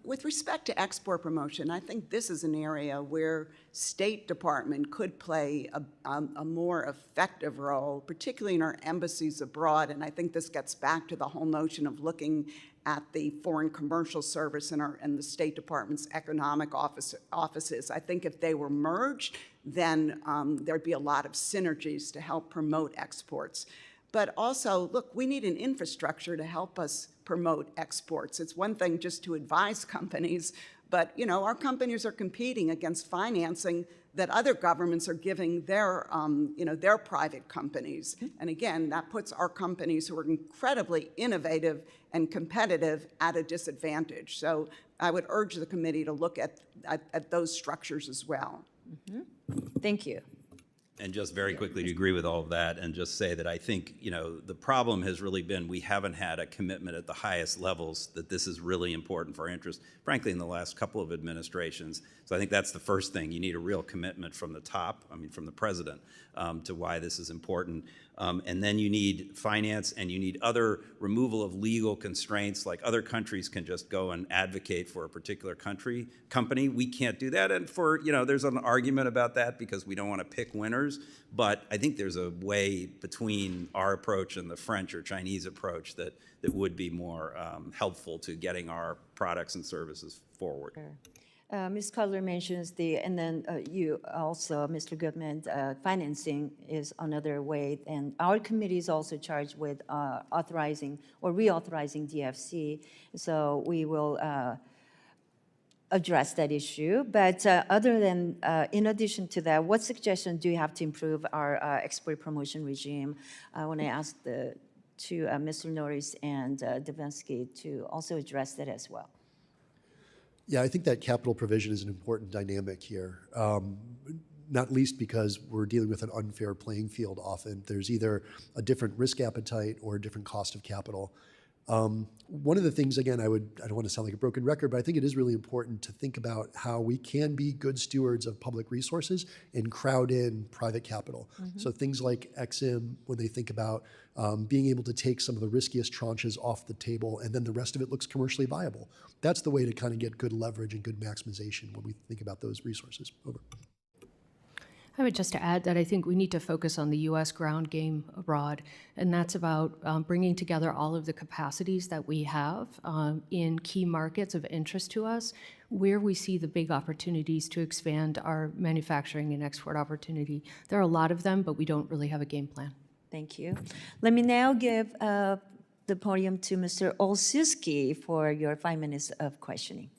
With respect to export promotion, I think this is an area where State Department could play a more effective role, particularly in our embassies abroad. And I think this gets back to the whole notion of looking at the Foreign Commercial Service and the State Department's economic offices. I think if they were merged, then there'd be a lot of synergies to help promote exports. But also, look, we need an infrastructure to help us promote exports. It's one thing just to advise companies, But, you know, our companies are competing against financing that other governments are giving their, you know, their private companies. And again, that puts our companies who are incredibly innovative and competitive at a disadvantage. So I would urge the committee to look at those structures as well. Thank you. And just very quickly to agree with all of that and just say that I think, you know, the problem has really been we haven't had a commitment at the highest levels that this is really important for our interest, frankly, in the last couple of administrations. So I think that's the first thing. You need a real commitment from the top, I mean, from the president, to why this is important. And then you need finance and you need other removal of legal constraints, like other countries can just go and advocate for a particular company. We can't do that. And for, you know, there's an argument about that because we don't want to pick winners. But I think there's a way between our approach and the French or Chinese approach that would be more helpful to getting our products and services forward. Ms. Cutler mentions and then you also, Mr. Goodman, financing is another way, and our committee is also charged with authorizing or reauthorizing DFC, so we will address that issue. But other than, in addition to that, what suggestion do you have to improve our export promotion regime? I want to ask Mr. Norris and Dezenski to also address that as well. Yeah, I think that capital provision is an important dynamic here, not least because we're dealing with an unfair playing field often. There's either a different risk appetite or a different cost of capital. One of the things, again, I don't want to sound like a broken record, but I think it is really important to think about how we can be good stewards of public resources and crowd in private capital. So things like EXIM, when they think about being able to take some of the riskiest tranches off the table and then the rest of it looks commercially viable. That's the way to kind of get good leverage and good maximization when we think about those resources. Over. I would just add that I think we need to focus on the U.S. ground game abroad, and that's about bringing together all of the capacities that we have in key markets of interest to us, where we see the big opportunities to expand our manufacturing and export opportunity. There are a lot of them, but we don't really have a game plan. Thank you. Let me now give the podium to Mr. Olszewski for your 5 minutes of questioning.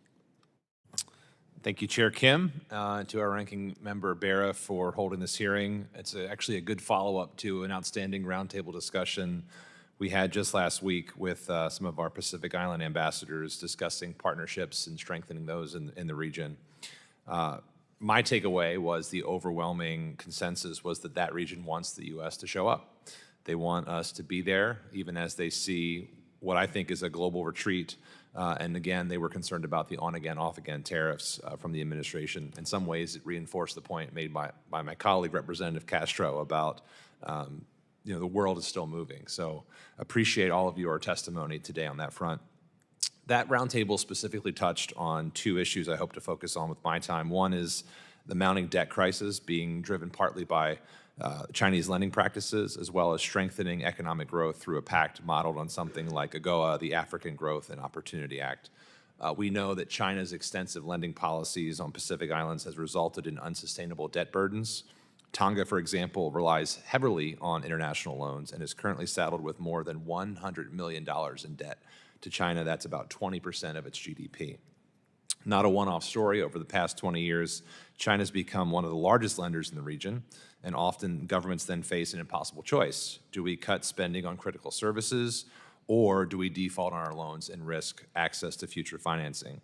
Thank you, Chair Kim, to our ranking member Bera for holding this hearing. It's actually a good follow-up to an outstanding roundtable discussion we had just last week with some of our Pacific Island ambassadors discussing partnerships and strengthening those in the region. My takeaway was the overwhelming consensus was that region wants the U.S. to show up. They want us to be there, even as they see what I think is a global retreat. And again, they were concerned about the on-again, off-again tariffs from the administration. In some ways, it reinforced the point made by my colleague, Representative Castro, about you know, the world is still moving. So appreciate all of your testimony today on that front. That roundtable specifically touched on two issues I hope to focus on with my time. One is the mounting debt crisis being driven partly by Chinese lending practices, as well as strengthening economic growth through a pact modeled on something like AGOA, the African Growth and Opportunity Act. We know that China's extensive lending policies on Pacific Islands has resulted in unsustainable debt burdens. Tonga, for example, relies heavily on international loans and is currently saddled with more than $100 million in debt. To China, that's about 20% of its GDP. Not a one-off story. Over the past 20 years, China's become one of the largest lenders in the region, and often governments then face an impossible choice. Do we cut spending on critical services, or do we default on our loans and risk access to future financing?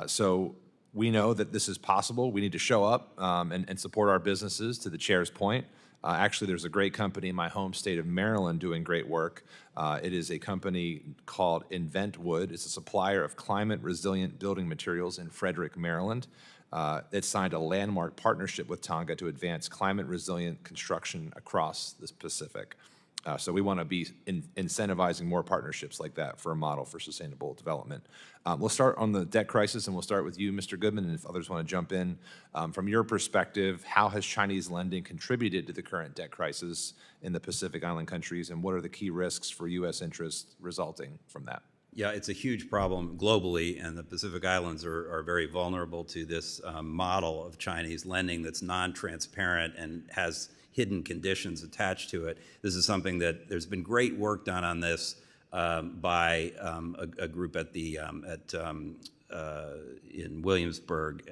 So we know that this is possible. We need to show up and support our businesses, to the chair's point. Actually, there's a great company in my home state of Maryland doing great work. It is a company called InventWood. It's a supplier of climate-resilient building materials in Frederick, Maryland. It signed a landmark partnership with Tonga to advance climate-resilient construction across the Pacific. So we want to be incentivizing more partnerships like that for a model for sustainable development. We'll start on the debt crisis, and we'll start with you, Mr. Goodman, and if others want to jump in. From your perspective, how has Chinese lending contributed to the current debt crisis in the Pacific Island countries, and what are the key risks for U.S. interests resulting from that? Yeah, it's a huge problem globally, and the Pacific Islands are very vulnerable to this model of Chinese lending that's non-transparent and has hidden conditions attached to it. This is something that there's been great work done on this by a group at the in Williamsburg,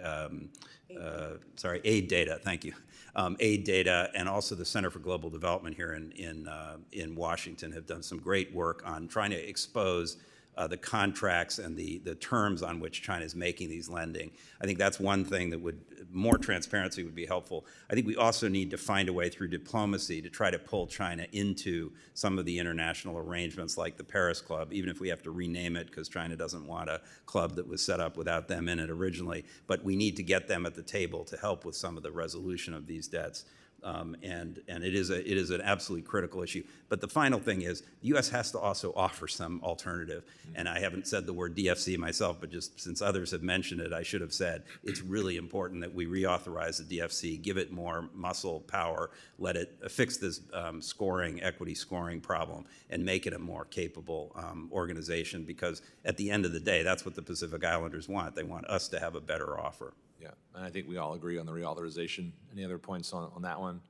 Aid Data, thank you. Aid Data and also the Center for Global Development here in Washington have done some great work on trying to expose the contracts and the terms on which China is making these lending. I think that's one thing that more transparency would be helpful. I think we also need to find a way through diplomacy to try to pull China into some of the international arrangements like the Paris Club, even if we have to rename it because China doesn't want a club that was set up without them in it originally. But we need to get them at the table to help with some of the resolution of these debts. And it is an absolutely critical issue. But the final thing is, the U.S. has to also offer some alternative. And I haven't said the word DFC myself, but just since others have mentioned it, I should have said it's really important that we reauthorize the DFC, give it more muscle power, let it fix this equity scoring problem, and make it a more capable organization. Because at the end of the day, that's what the Pacific Islanders want. They want us to have a better offer. Yeah, and I think we all agree on the reauthorization. Any other points on that one?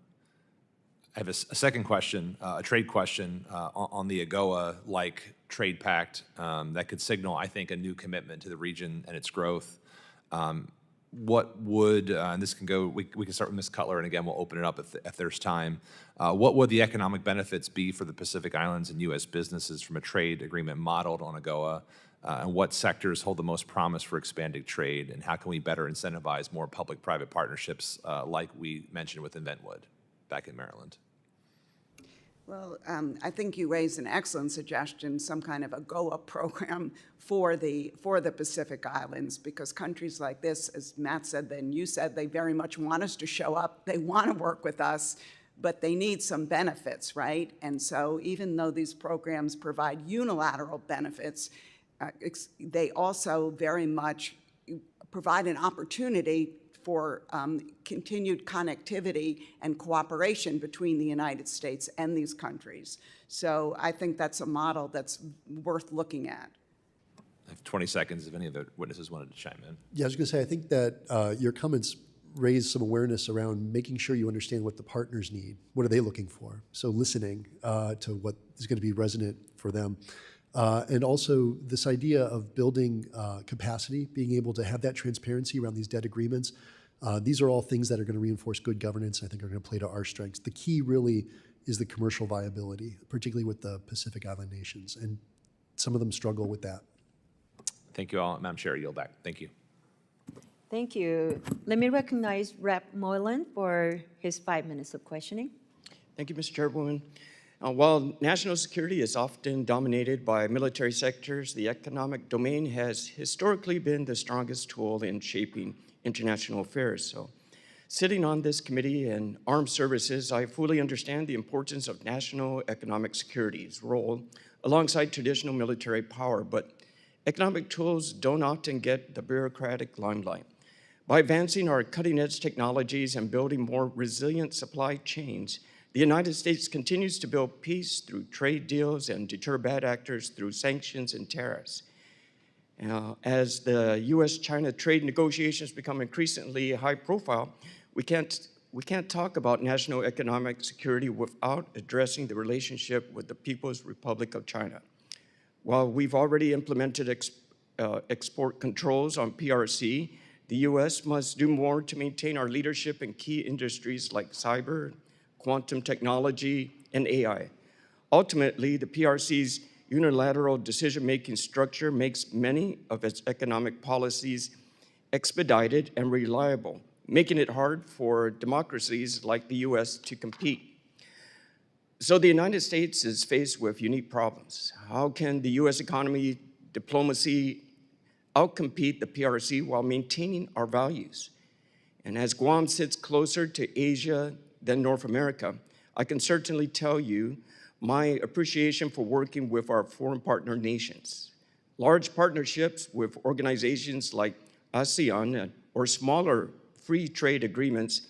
I have a second question, a trade question on the AGOA-like trade pact that could signal, I think, a new commitment to the region and its growth. What would, and this can go, we can start with Ms. Cutler, and again, we'll open it up if there's time. What would the economic benefits be for the Pacific Islands and U.S. businesses from a trade agreement modeled on AGOA? And what sectors hold the most promise for expanding trade, and how can we better incentivize more public-private partnerships like we mentioned with Inventwood back in Maryland? Well, I think you raised an excellent suggestion, some kind of AGOA program for the Pacific Islands, because countries like this, as Matt said, and you said, they very much want us to show up. They want to work with us, but they need some benefits, right? And so even though these programs provide unilateral benefits, they also very much provide an opportunity for continued connectivity and cooperation between the United States and these countries. So I think that's a model that's worth looking at. I have 20 seconds if any of the witnesses wanted to chime in. Yeah, I was going to say, I think that your comments raise some awareness around making sure you understand what the partners need. What are they looking for? So listening to what is going to be resonant for them. And also this idea of building capacity, being able to have that transparency around these debt agreements. These are all things that are going to reinforce good governance, and I think are going to play to our strengths. The key really is the commercial viability, particularly with the Pacific Island nations, and some of them struggle with that. Thank you all. Madam Chair, I yield back. Thank you. Thank you. Let me recognize Rep. Moylan for his 5 minutes of questioning. Thank you, Mr. Chairwoman. While national security is often dominated by military sectors, the economic domain has historically been the strongest tool in shaping international affairs. So, sitting on this committee in armed services, I fully understand the importance of national economic security's role alongside traditional military power, but economic tools don't often get the bureaucratic limelight. By advancing our cutting-edge technologies and building more resilient supply chains, the United States continues to build peace through trade deals and deter bad actors through sanctions and tariffs. As the U.S.-China trade negotiations become increasingly high profile, we can't talk about national economic security without addressing the relationship with the People's Republic of China. While we've already implemented export controls on PRC, the U.S. must do more to maintain our leadership in key industries like cyber, quantum technology, and AI. Ultimately, the PRC's unilateral decision-making structure makes many of its economic policies expedited and reliable, making it hard for democracies like the U.S. to compete. So the United States is faced with unique problems. How can the U.S. economy, diplomacy, outcompete the PRC while maintaining our values? And as Guam sits closer to Asia than North America, I can certainly tell you my appreciation for working with our foreign partner nations. Large partnerships with organizations like ASEAN or smaller free trade agreements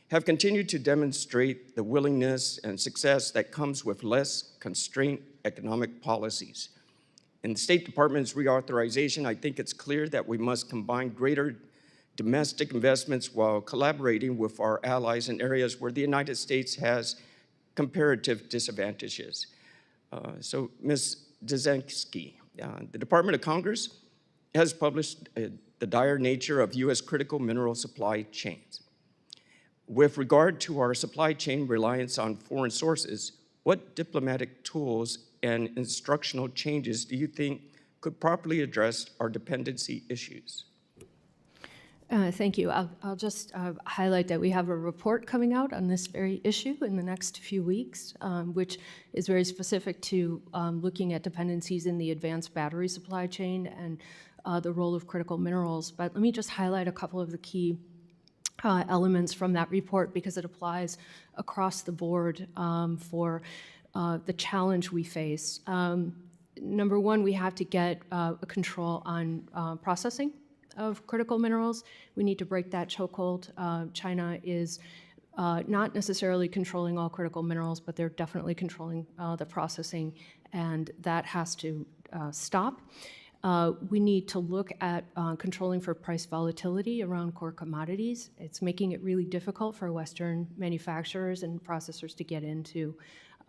have continued to demonstrate the willingness and success that comes with less constrained economic policies. In the State Department's reauthorization, I think it's clear that we must combine greater domestic investments while collaborating with our allies in areas where the United States has comparative disadvantages. So, Ms. Dezenski, the Department of Commerce has published The Dire Nature of U.S. Critical Mineral Supply Chains. With regard to our supply chain reliance on foreign sources, what diplomatic tools and instructional changes do you think could properly address our dependency issues? Thank you. I'll just highlight that we have a report coming out on this very issue in the next few weeks, which is very specific to looking at dependencies in the advanced battery supply chain and the role of critical minerals. But let me just highlight a couple of the key elements from that report because it applies across the board for the challenge we face. Number one, we have to get a control on processing of critical minerals. We need to break that chokehold. China is not necessarily controlling all critical minerals, but they're definitely controlling the processing, and that has to stop. We need to look at controlling for price volatility around core commodities. It's making it really difficult for Western manufacturers and processors to get into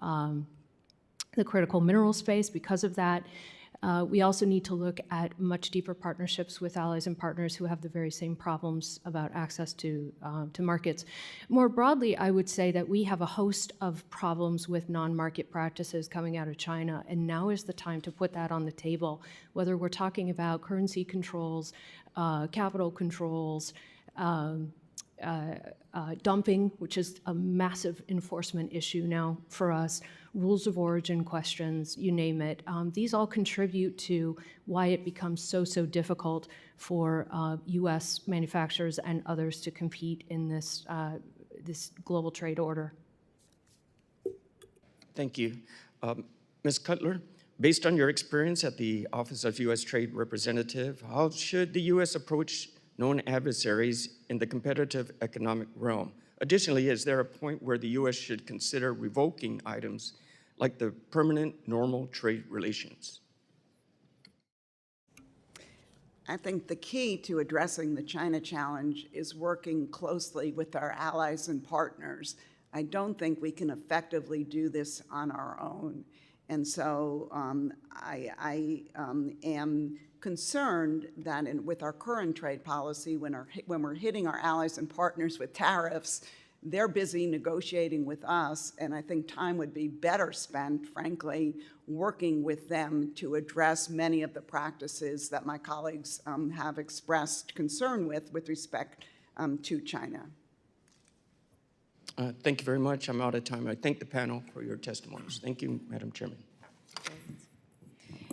the critical mineral space because of that. We also need to look at much deeper partnerships with allies and partners who have the very same problems about access to markets. More broadly, I would say that we have a host of problems with non-market practices coming out of China, and now is the time to put that on the table, whether we're talking about currency controls, capital controls, dumping, which is a massive enforcement issue now for us, rules of origin questions, you name it. These all contribute to why it becomes so difficult for U.S. manufacturers and others to compete in this, this global trade order. Thank you. Ms. Cutler, based on your experience at the Office of U.S. Trade Representative, how should the U.S. approach known adversaries in the competitive economic realm? Additionally, is there a point where the U.S. should consider revoking items like the permanent normal trade relations? I think the key to addressing the China challenge is working closely with our allies and partners. I don't think we can effectively do this on our own. And so I am concerned that with our current trade policy, when we're hitting our allies and partners with tariffs, they're busy negotiating with us, and I think time would be better spent, frankly, working with them to address many of the practices that my colleagues have expressed concern with respect to China. Thank you very much. I'm out of time. I thank the panel for your testimonies. Thank you, Madam Chairman.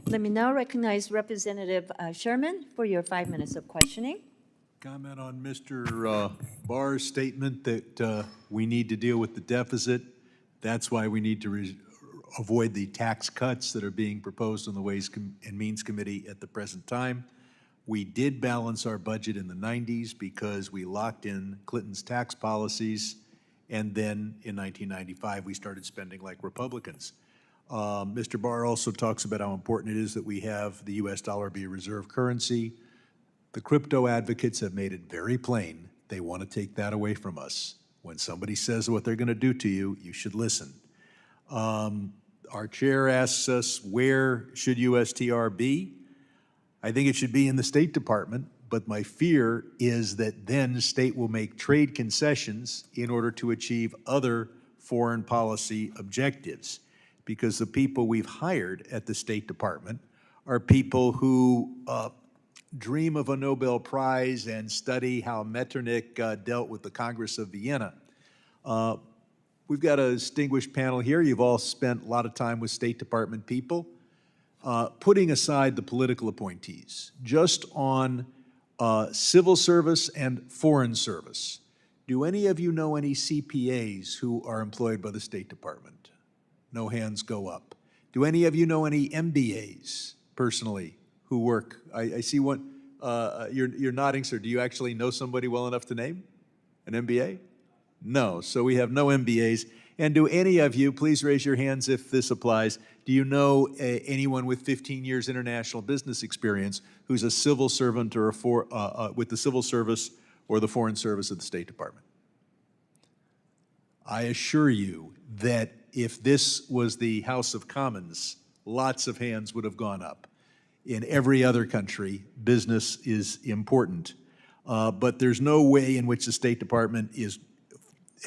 Let me now recognize Representative Sherman for your 5 minutes of questioning. Comment on Mr. Barr's statement that we need to deal with the deficit. That's why we need to avoid the tax cuts that are being proposed on the Ways and Means Committee at the present time. We did balance our budget in the 90s because we locked in Clinton's tax policies, and then in 1995 we started spending like Republicans. Mr. Barr also talks about how important it is that we have the U.S. dollar be a reserve currency. The crypto advocates have made it very plain they want to take that away from us. When somebody says what they're going to do to you, you should listen. Our chair asks us, where should USTR be? I think it should be in the State Department, but my fear is that then state will make trade concessions in order to achieve other foreign policy objectives, because the people we've hired at the State Department are people who dream of a Nobel Prize and study how Metternich dealt with the Congress of Vienna. We've got a distinguished panel here. You've all spent a lot of time with State Department people. Putting aside the political appointees, just on civil service and foreign service, do any of you know any CPAs who are employed by the State Department? No hands go up. Do any of you know any MBAs personally who work? I see one. You're nodding, sir. Do you actually know somebody well enough to name? An MBA? No. So we have no MBAs. And do any of you, please raise your hands if this applies, do you know anyone with 15 years international business experience who's a civil servant or with the civil service or the foreign service of the State Department? I assure you that if this was the House of Commons, lots of hands would have gone up. In every other country, business is important. But there's no way in which the State Department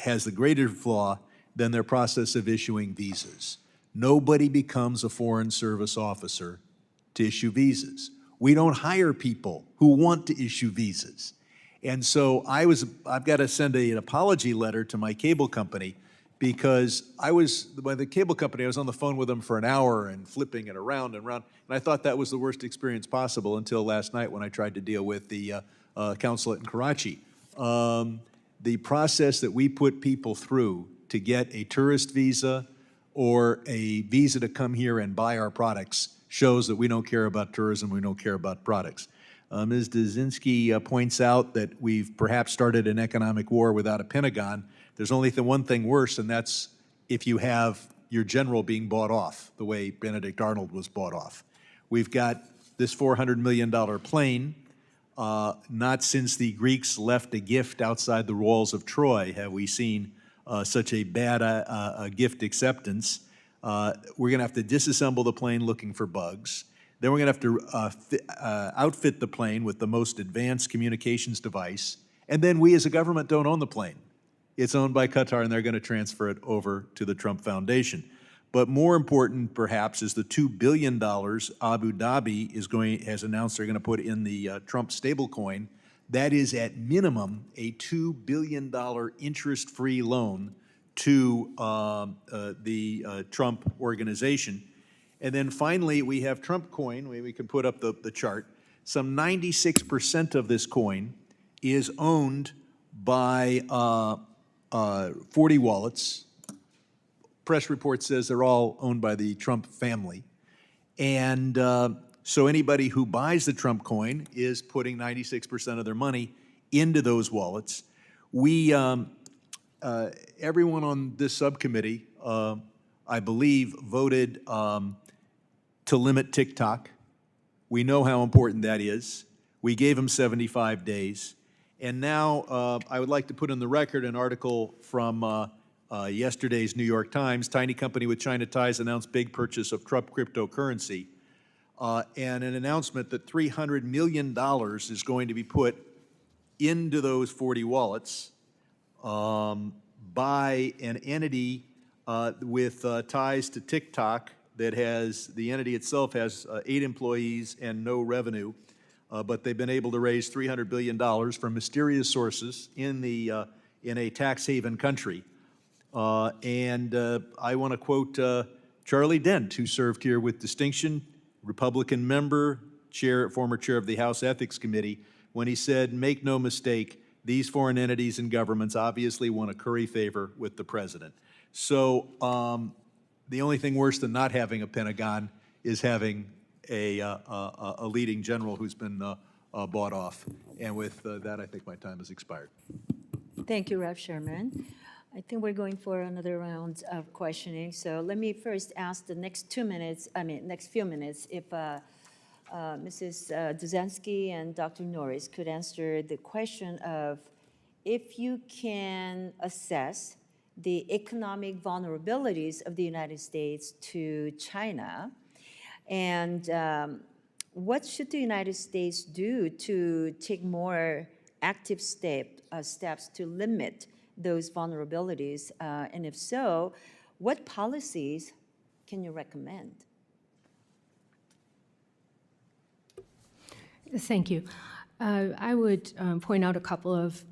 has the greater flaw than their process of issuing visas. Nobody becomes a Foreign Service officer to issue visas. We don't hire people who want to issue visas. And so I've got to send an apology letter to my cable company because by the cable company, I was on the phone with them for an hour and flipping it around and around, and I thought that was the worst experience possible until last night when I tried to deal with the consulate in Karachi. The process that we put people through to get a tourist visa or a visa to come here and buy our products shows that we don't care about tourism, we don't care about products. Ms. Dezenski points out that we've perhaps started an economic war without a Pentagon. There's only one thing worse, and that's if you have your general being bought off, the way Benedict Arnold was bought off. We've got this $400 million plane. Not since the Greeks left a gift outside the walls of Troy have we seen such a bad gift acceptance. We're going to have to disassemble the plane looking for bugs. Then we're going to have to outfit the plane with the most advanced communications device. And then we as a government don't own the plane. It's owned by Qatar, and they're going to transfer it over to the Trump Foundation. But more important, perhaps, is the $2 billion Abu Dhabi has announced they're going to put in the Trump stablecoin. That is, at minimum, a $2 billion interest-free loan to the Trump organization. And then finally, we have Trump coin. We can put up the chart. Some 96% of this coin is owned by 40 wallets. Press report says they're all owned by the Trump family. And so anybody who buys the Trump coin is putting 96% of their money into those wallets. We, everyone on this subcommittee, I believe, voted to limit TikTok. We know how important that is. We gave them 75 days. And now I would like to put on the record an article from yesterday's New York Times. Tiny company with China ties announced big purchase of Trump cryptocurrency, and an announcement that $300 million is going to be put into those 40 wallets by an entity with ties to TikTok that has, the entity itself has 8 employees and no revenue, but they've been able to raise $300 billion from mysterious sources in a tax haven country. And I want to quote Charlie Dent, who served here with distinction, Republican member, former chair of the House Ethics Committee, when he said, "Make no mistake, these foreign entities and governments obviously want to curry favor with the president." So the only thing worse than not having a Pentagon is having a leading general who's been bought off. And with that, I think my time has expired. Thank you, Rev. Sherman. I think we're going for another round of questioning. So let me first ask the next few minutes, if Mrs. Dezenski and Dr. Norris could answer the question of if you can assess the economic vulnerabilities of the United States to China, and what should the United States do to take more active steps to limit those vulnerabilities? And if so, what policies can you recommend? Thank you. I would point out a couple of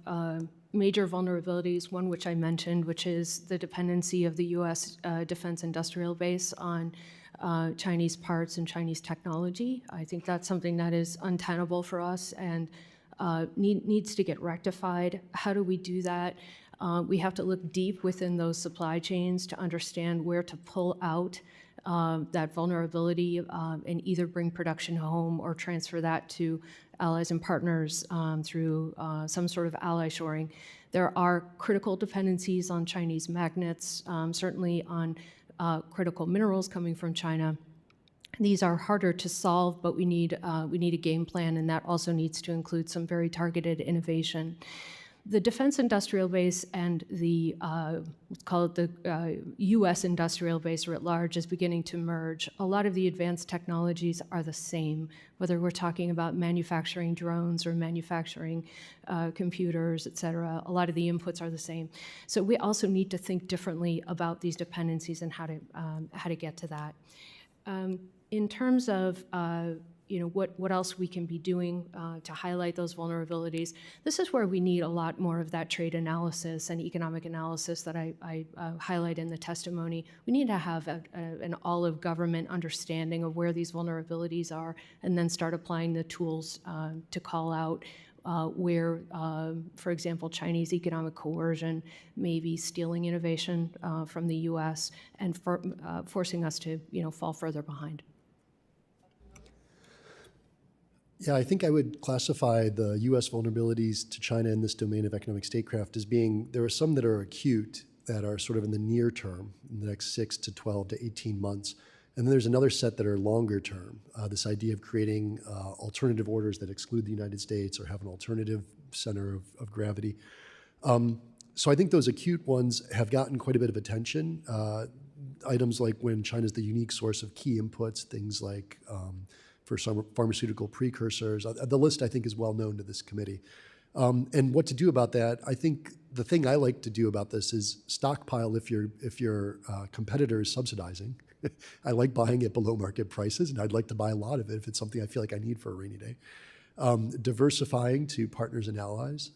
major vulnerabilities, one which I mentioned, which is the dependency of the U.S. defense industrial base on Chinese parts and Chinese technology. I think that's something that is untenable for us and needs to get rectified. How do we do that? We have to look deep within those supply chains to understand where to pull out that vulnerability and either bring production home or transfer that to allies and partners through some sort of ally shoring. There are critical dependencies on Chinese magnets, certainly on critical minerals coming from China. These are harder to solve, but we need a game plan, and that also needs to include some very targeted innovation. The defense industrial base and the, let's call it the US industrial base writ large is beginning to merge. A lot of the advanced technologies are the same, whether we're talking about manufacturing drones or manufacturing computers, et cetera. A lot of the inputs are the same. So we also need to think differently about these dependencies and how to get to that. In terms of what else we can be doing to highlight those vulnerabilities. This is where we need a lot more of that trade analysis and economic analysis that I highlight in the testimony. We need to have an all-of-government understanding of where these vulnerabilities are and then start applying the tools to call out where, for example, Chinese economic coercion may be stealing innovation from the U.S. and forcing us to fall further behind. Yeah, I think I would classify the U.S. vulnerabilities to China in this domain of economic statecraft as being, there are some that are acute, that are sort of in the near term, in the next 6 to 12 to 18 months. And then there's another set that are longer term, this idea of creating alternative orders that exclude the United States or have an alternative center of gravity. So I think those acute ones have gotten quite a bit of attention. Items like when China's the unique source of key inputs, things like for some pharmaceutical precursors. The list, I think, is well known to this committee. And what to do about that, I think the thing I like to do about this is stockpile if your competitor is subsidizing. I like buying at below market prices, and I'd like to buy a lot of it if it's something I feel like I need for a rainy day. Diversifying to partners and allies.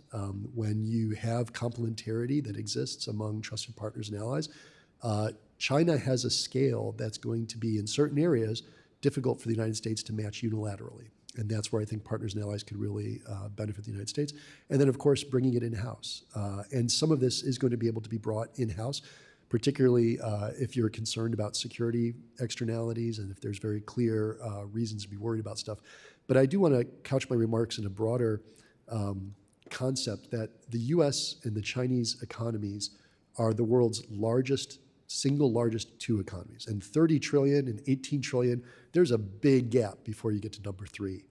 When you have complementarity that exists among trusted partners and allies, China has a scale that's going to be, in certain areas, difficult for the United States to match unilaterally. And that's where I think partners and allies could really benefit the United States. And then, of course, bringing it in-house. And some of this is going to be able to be brought in-house, particularly if you're concerned about security externalities and if there's very clear reasons to be worried about stuff. But I do want to couch my remarks in a broader concept that the US and the Chinese economies are the world's single largest two economies. And 30 trillion and 18 trillion, there's a big gap before you get to number 3.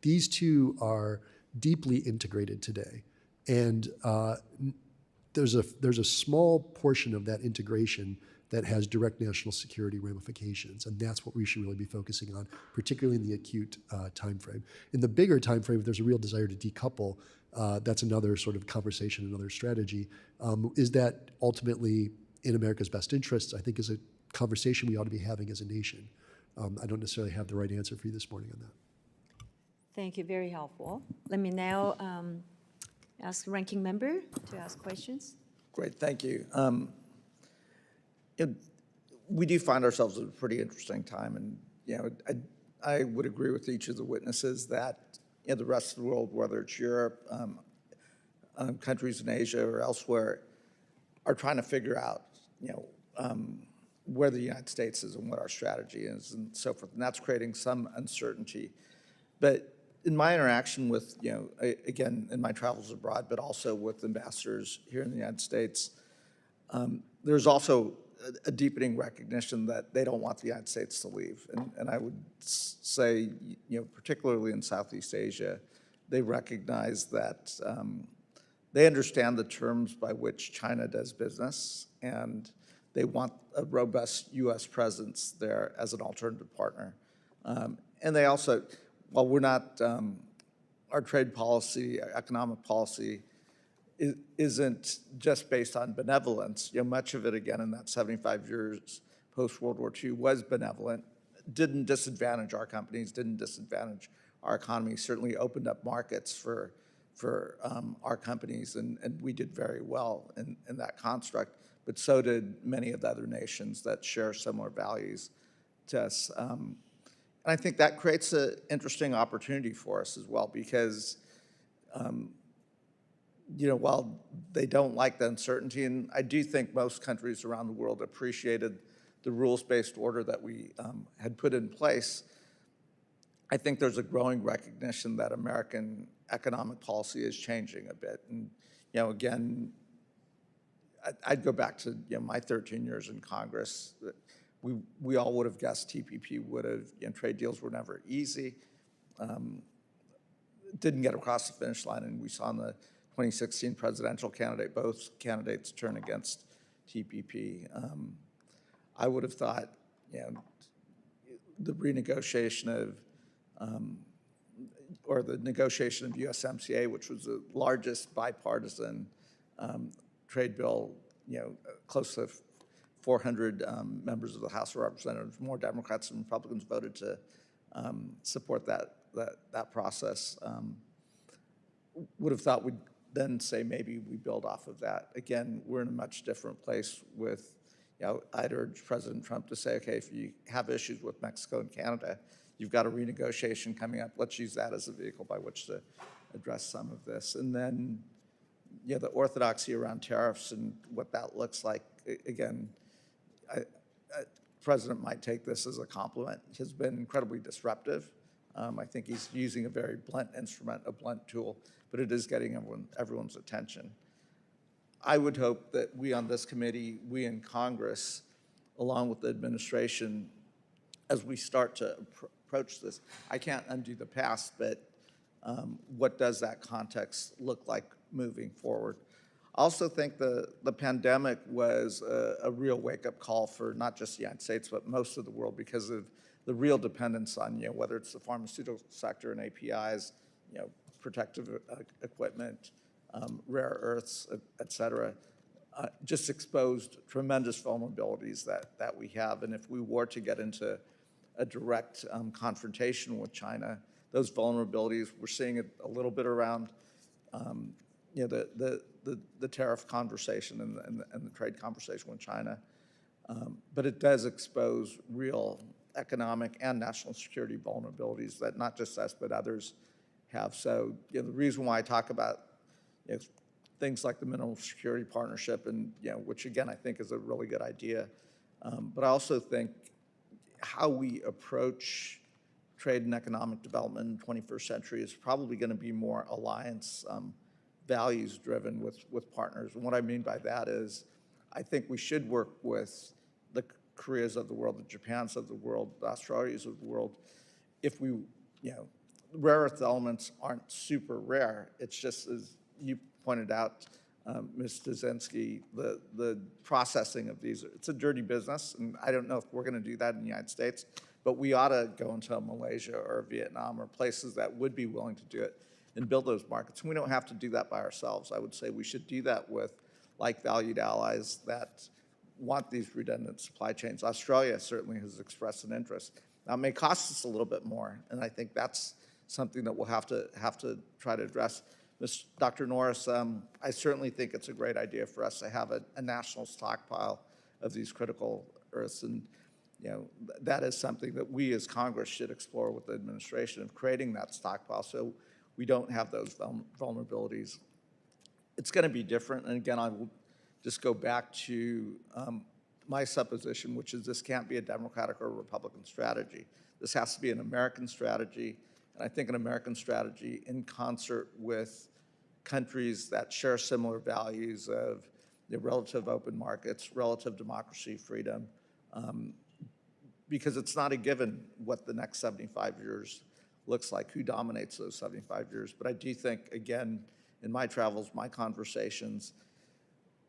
These two are deeply integrated today. And there's a small portion of that integration that has direct national security ramifications, and that's what we should really be focusing on, particularly in the acute time frame. In the bigger time frame, if there's a real desire to decouple, that's another sort of conversation, another strategy. Is that ultimately in America's best interests? I think is a conversation we ought to be having as a nation. I don't necessarily have the right answer for you this morning on that. Thank you, very helpful. Let me now ask the ranking member to ask questions. Great, thank you. We do find ourselves at a pretty interesting time, and I would agree with each of the witnesses that the rest of the world, whether it's Europe, countries in Asia or elsewhere, are trying to figure out where the United States is and what our strategy is and so forth, and that's creating some uncertainty. But in my interaction with, again, in my travels abroad, but also with ambassadors here in the United States, there's also a deepening recognition that they don't want the United States to leave. And I would say, particularly in Southeast Asia, they recognize that they understand the terms by which China does business, and they want a robust U.S. presence there as an alternative partner. And they also, while we're not, our trade policy, our economic policy isn't just based on benevolence. Much of it, again, in that 75 years post-World War II was benevolent, didn't disadvantage our companies, didn't disadvantage our economy, certainly opened up markets for our companies, and we did very well in that construct, but so did many of the other nations that share similar values to us. And I think that creates an interesting opportunity for us as well, because while they don't like the uncertainty, and I do think most countries around the world appreciated the rules-based order that we had put in place, I think there's a growing recognition that American economic policy is changing a bit. And, again, I'd go back to my 13 years in Congress. We all would have guessed TPP would have, trade deals were never easy. Didn't get across the finish line, and we saw in the 2016 presidential candidate. Both candidates turned against TPP. I would have thought, the renegotiation of, or the negotiation of USMCA, which was the largest bipartisan trade bill, close to 400 members of the House of Representatives, more Democrats than Republicans voted to support that process. Would have thought we'd then say maybe we build off of that. Again, we're in a much different place with, I'd urge President Trump to say, okay, if you have issues with Mexico and Canada, you've got a renegotiation coming up. Let's use that as a vehicle by which to address some of this. And then, the orthodoxy around tariffs and what that looks like. Again, President might take this as a compliment. He's been incredibly disruptive. I think he's using a very blunt instrument, a blunt tool, but it is getting everyone's attention. I would hope that we on this committee, we in Congress, along with the administration, as we start to approach this, I can't undo the past, but what does that context look like moving forward? I also think the pandemic was a real wake-up call for not just the United States, but most of the world, because of the real dependence on, whether it's the pharmaceutical sector and APIs, protective equipment, rare earths, et cetera, just exposed tremendous vulnerabilities that we have. And if we were to get into a direct confrontation with China, those vulnerabilities, we're seeing it a little bit around the tariff conversation and the trade conversation with China. But it does expose real economic and national security vulnerabilities that not just us, but others have. So the reason why I talk about things like the Mineral Security Partnership, and which again I think is a really good idea, but I also think how we approach trade and economic development in the 21st century is probably going to be more alliance values driven with partners. And what I mean by that is I think we should work with the Koreas of the world, the Japans of the world, the Australias of the world. If we, rare earth elements aren't super rare. It's just, as you pointed out, Ms. Dezenski, the processing of these, it's a dirty business, and I don't know if we're going to do that in the United States, but we ought to go into Malaysia or Vietnam or places that would be willing to do it and build those markets. And we don't have to do that by ourselves. I would say we should do that with like valued allies that want these redundant supply chains. Australia certainly has expressed an interest. Now, it may cost us a little bit more, and I think that's something that we'll have to try to address. Dr. Norris, I certainly think it's a great idea for us to have a national stockpile of these critical earths, and that is something that we as Congress should explore with the administration of creating that stockpile so we don't have those vulnerabilities. It's going to be different, and again, I will just go back to my supposition, which is this can't be a Democratic or a Republican strategy. This has to be an American strategy, and I think an American strategy in concert with countries that share similar values of the relative open markets, relative democracy, freedom, because it's not a given what the next 75 years looks like, who dominates those 75 years. But I do think, again, in my travels, my conversations,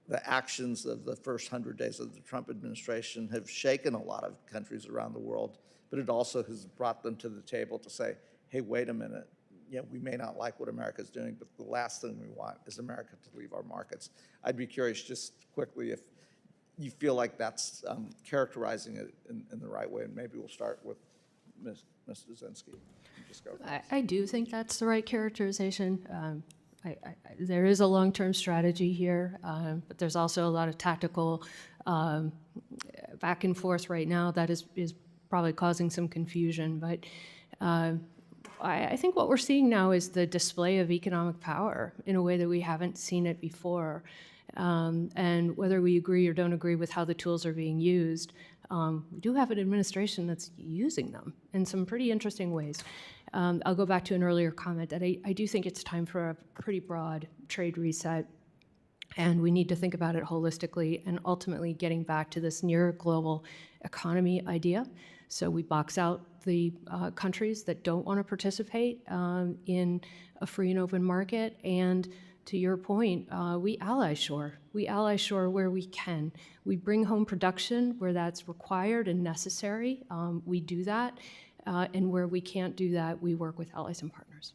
the actions of the first 100 days of the Trump administration have shaken a lot of countries around the world, but it also has brought them to the table to say, hey, wait a minute, we may not like what America's doing, but the last thing we want is America to leave our markets. I'd be curious just quickly if you feel like that's characterizing it in the right way, and maybe we'll start with Ms. Dezenski. I do think that's the right characterization. There is a long-term strategy here, but there's also a lot of tactical back and forth right now that is probably causing some confusion. But I think what we're seeing now is the display of economic power in a way that we haven't seen it before. And whether we agree or don't agree with how the tools are being used, we do have an administration that's using them in some pretty interesting ways. I'll go back to an earlier comment that I do think it's time for a pretty broad trade reset, and we need to think about it holistically and ultimately getting back to this near global economy idea. So we box out the countries that don't want to participate in a free and open market, and To your point, we ally shore. We ally shore where we can. We bring home production where that's required and necessary. We do that. And where we can't do that, we work with allies and partners.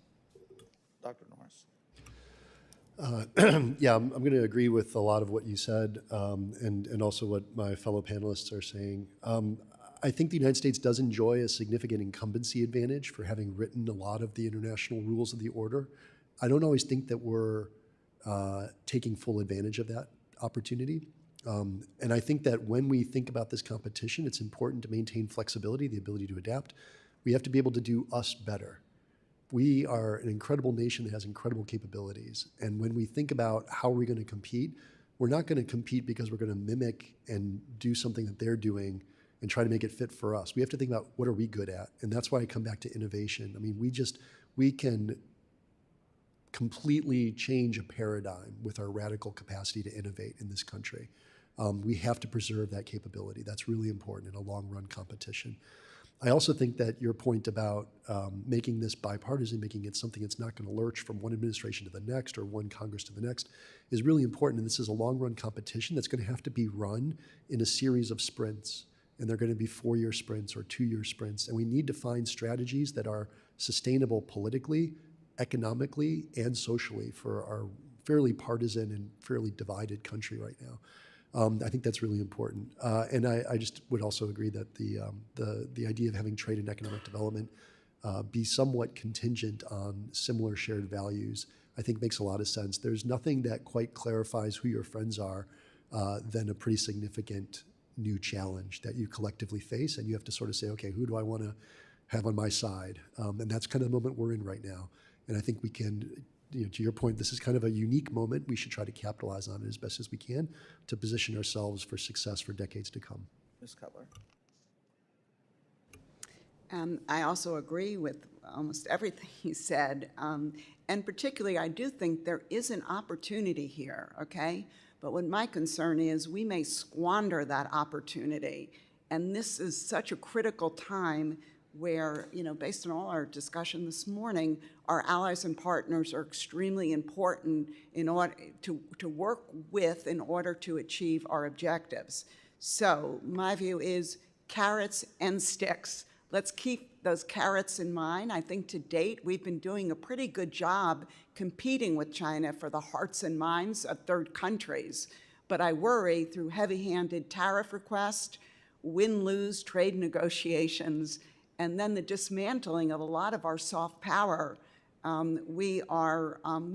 Dr. Norris. Yeah, I'm going to agree with a lot of what you said, and also what my fellow panelists are saying. I think the United States does enjoy a significant incumbency advantage for having written a lot of the international rules of the order. I don't always think that we're taking full advantage of that opportunity. And I think that when we think about this competition, it's important to maintain flexibility, the ability to adapt. We have to be able to do us better. We are an incredible nation that has incredible capabilities. And when we think about how we're going to compete, we're not going to compete because we're going to mimic and do something that they're doing and try to make it fit for us. We have to think about what are we good at? And that's why I come back to innovation. I mean, we can completely change a paradigm with our radical capacity to innovate in this country. We have to preserve that capability. That's really important in a long-run competition. I also think that your point about making this bipartisan, making it something that's not going to lurch from one administration to the next or one Congress to the next is really important. And this is a long-run competition that's going to have to be run in a series of sprints. And they're going to be 4-year sprints or 2-year sprints. And we need to find strategies that are sustainable politically, economically, and socially for our fairly partisan and fairly divided country right now. I think that's really important. And I just would also agree that the idea of having trade and economic development be somewhat contingent on similar shared values, I think makes a lot of sense. There's nothing that quite clarifies who your friends are than a pretty significant new challenge that you collectively face, and you have to sort of say, okay, who do I want to have on my side? And that's kind of the moment we're in right now. And I think we can, to your point, this is kind of a unique moment. We should try to capitalize on it as best as we can to position ourselves for success for decades to come. Ms. Cutler. I also agree with almost everything he said. And particularly, I do think there is an opportunity here, okay? But what my concern is, we may squander that opportunity. And this is such a critical time where, based on all our discussion this morning, our allies and partners are extremely important in order to work with in order to achieve our objectives. So my view is carrots and sticks. Let's keep those carrots in mind. I think to date, we've been doing a pretty good job competing with China for the hearts and minds of third countries. But I worry through heavy-handed tariff requests, win-lose trade negotiations, and then the dismantling of a lot of our soft power, we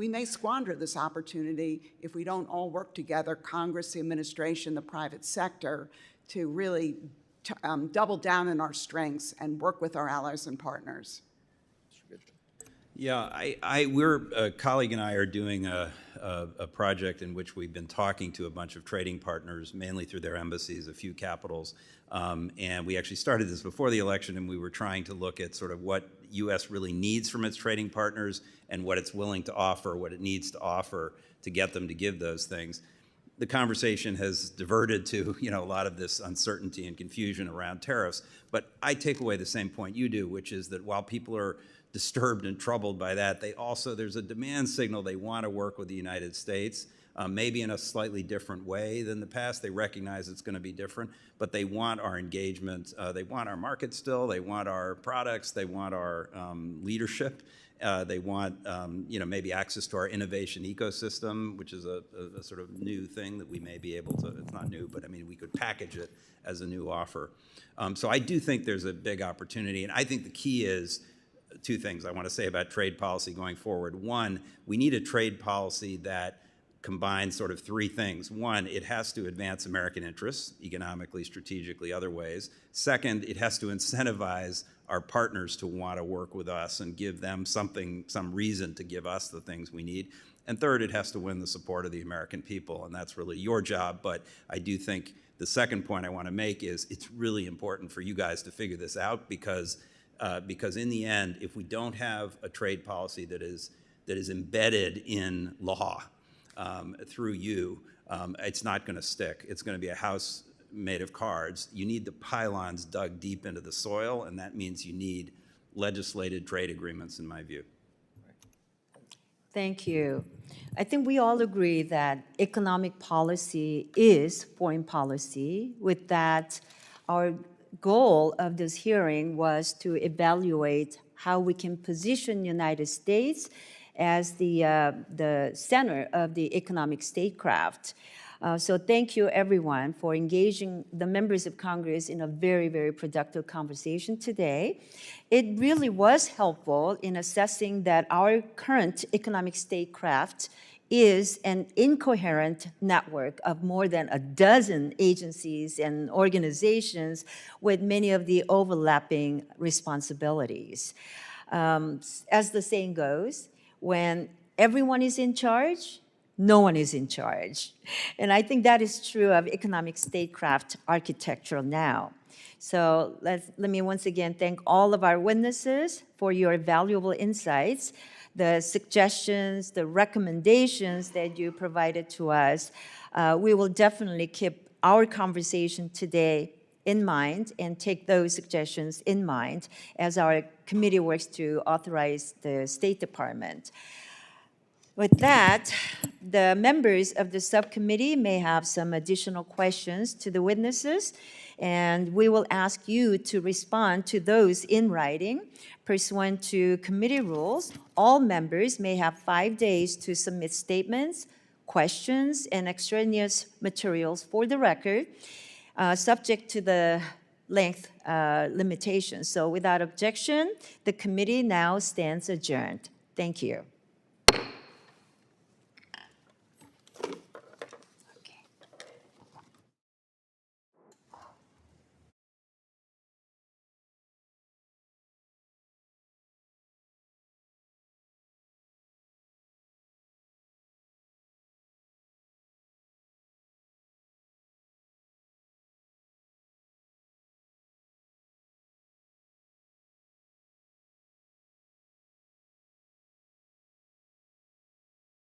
may squander this opportunity if we don't all work together, Congress, the administration, the private sector, to really double down on our strengths and work with our allies and partners. Yeah, a colleague and I are doing a project in which we've been talking to a bunch of trading partners, mainly through their embassies, a few capitals. And we actually started this before the election, and we were trying to look at sort of what U.S. really needs from its trading partners and what it's willing to offer, what it needs to offer to get them to give those things. The conversation has diverted to, a lot of this uncertainty and confusion around tariffs. But I take away the same point you do, which is that while people are disturbed and troubled by that, there's a demand signal. They want to work with the United States, maybe in a slightly different way than the past. They recognize it's going to be different, but they want our engagement. They want our market still. They want our products. They want our leadership. They want, maybe access to our innovation ecosystem, which is a sort of new thing that we may be able to, it's not new, but we could package it as a new offer. So I do think there's a big opportunity, and I think the key is two things I want to say about trade policy going forward. One, we need a trade policy that combines sort of three things. One, it has to advance American interests, economically, strategically, other ways. Second, it has to incentivize our partners to want to work with us and give them some reason to give us the things we need. And third, it has to win the support of the American people, and that's really your job. But I do think the second point I want to make is it's really important for you guys to figure this out because in the end, if we don't have a trade policy that is embedded in law through you, it's not going to stick. It's going to be a house made of cards. You need the pylons dug deep into the soil, and that means you need legislated trade agreements, in my view. Thank you. I think we all agree that economic policy is foreign policy. With that, our goal of this hearing was to evaluate how we can position United States as the center of the economic statecraft. So thank you, everyone, for engaging the members of Congress in a very, very productive conversation today. It really was helpful in assessing that our current economic statecraft is an incoherent network of more than a dozen agencies and organizations with many of the overlapping responsibilities. As the saying goes, when everyone is in charge, no one is in charge. And I think that is true of economic statecraft architecture now. So let me once again thank all of our witnesses for your valuable insights, the suggestions, the recommendations that you provided to us. We will definitely keep our conversation today in mind and take those suggestions in mind as our committee works to authorize the State Department. With that, the members of the subcommittee may have some additional questions to the witnesses, and we will ask you to respond to those in writing. Pursuant to committee rules, all members may have 5 days to submit statements, questions, and extraneous materials for the record, subject to the length limitations. So without objection, the committee now stands adjourned. Thank you.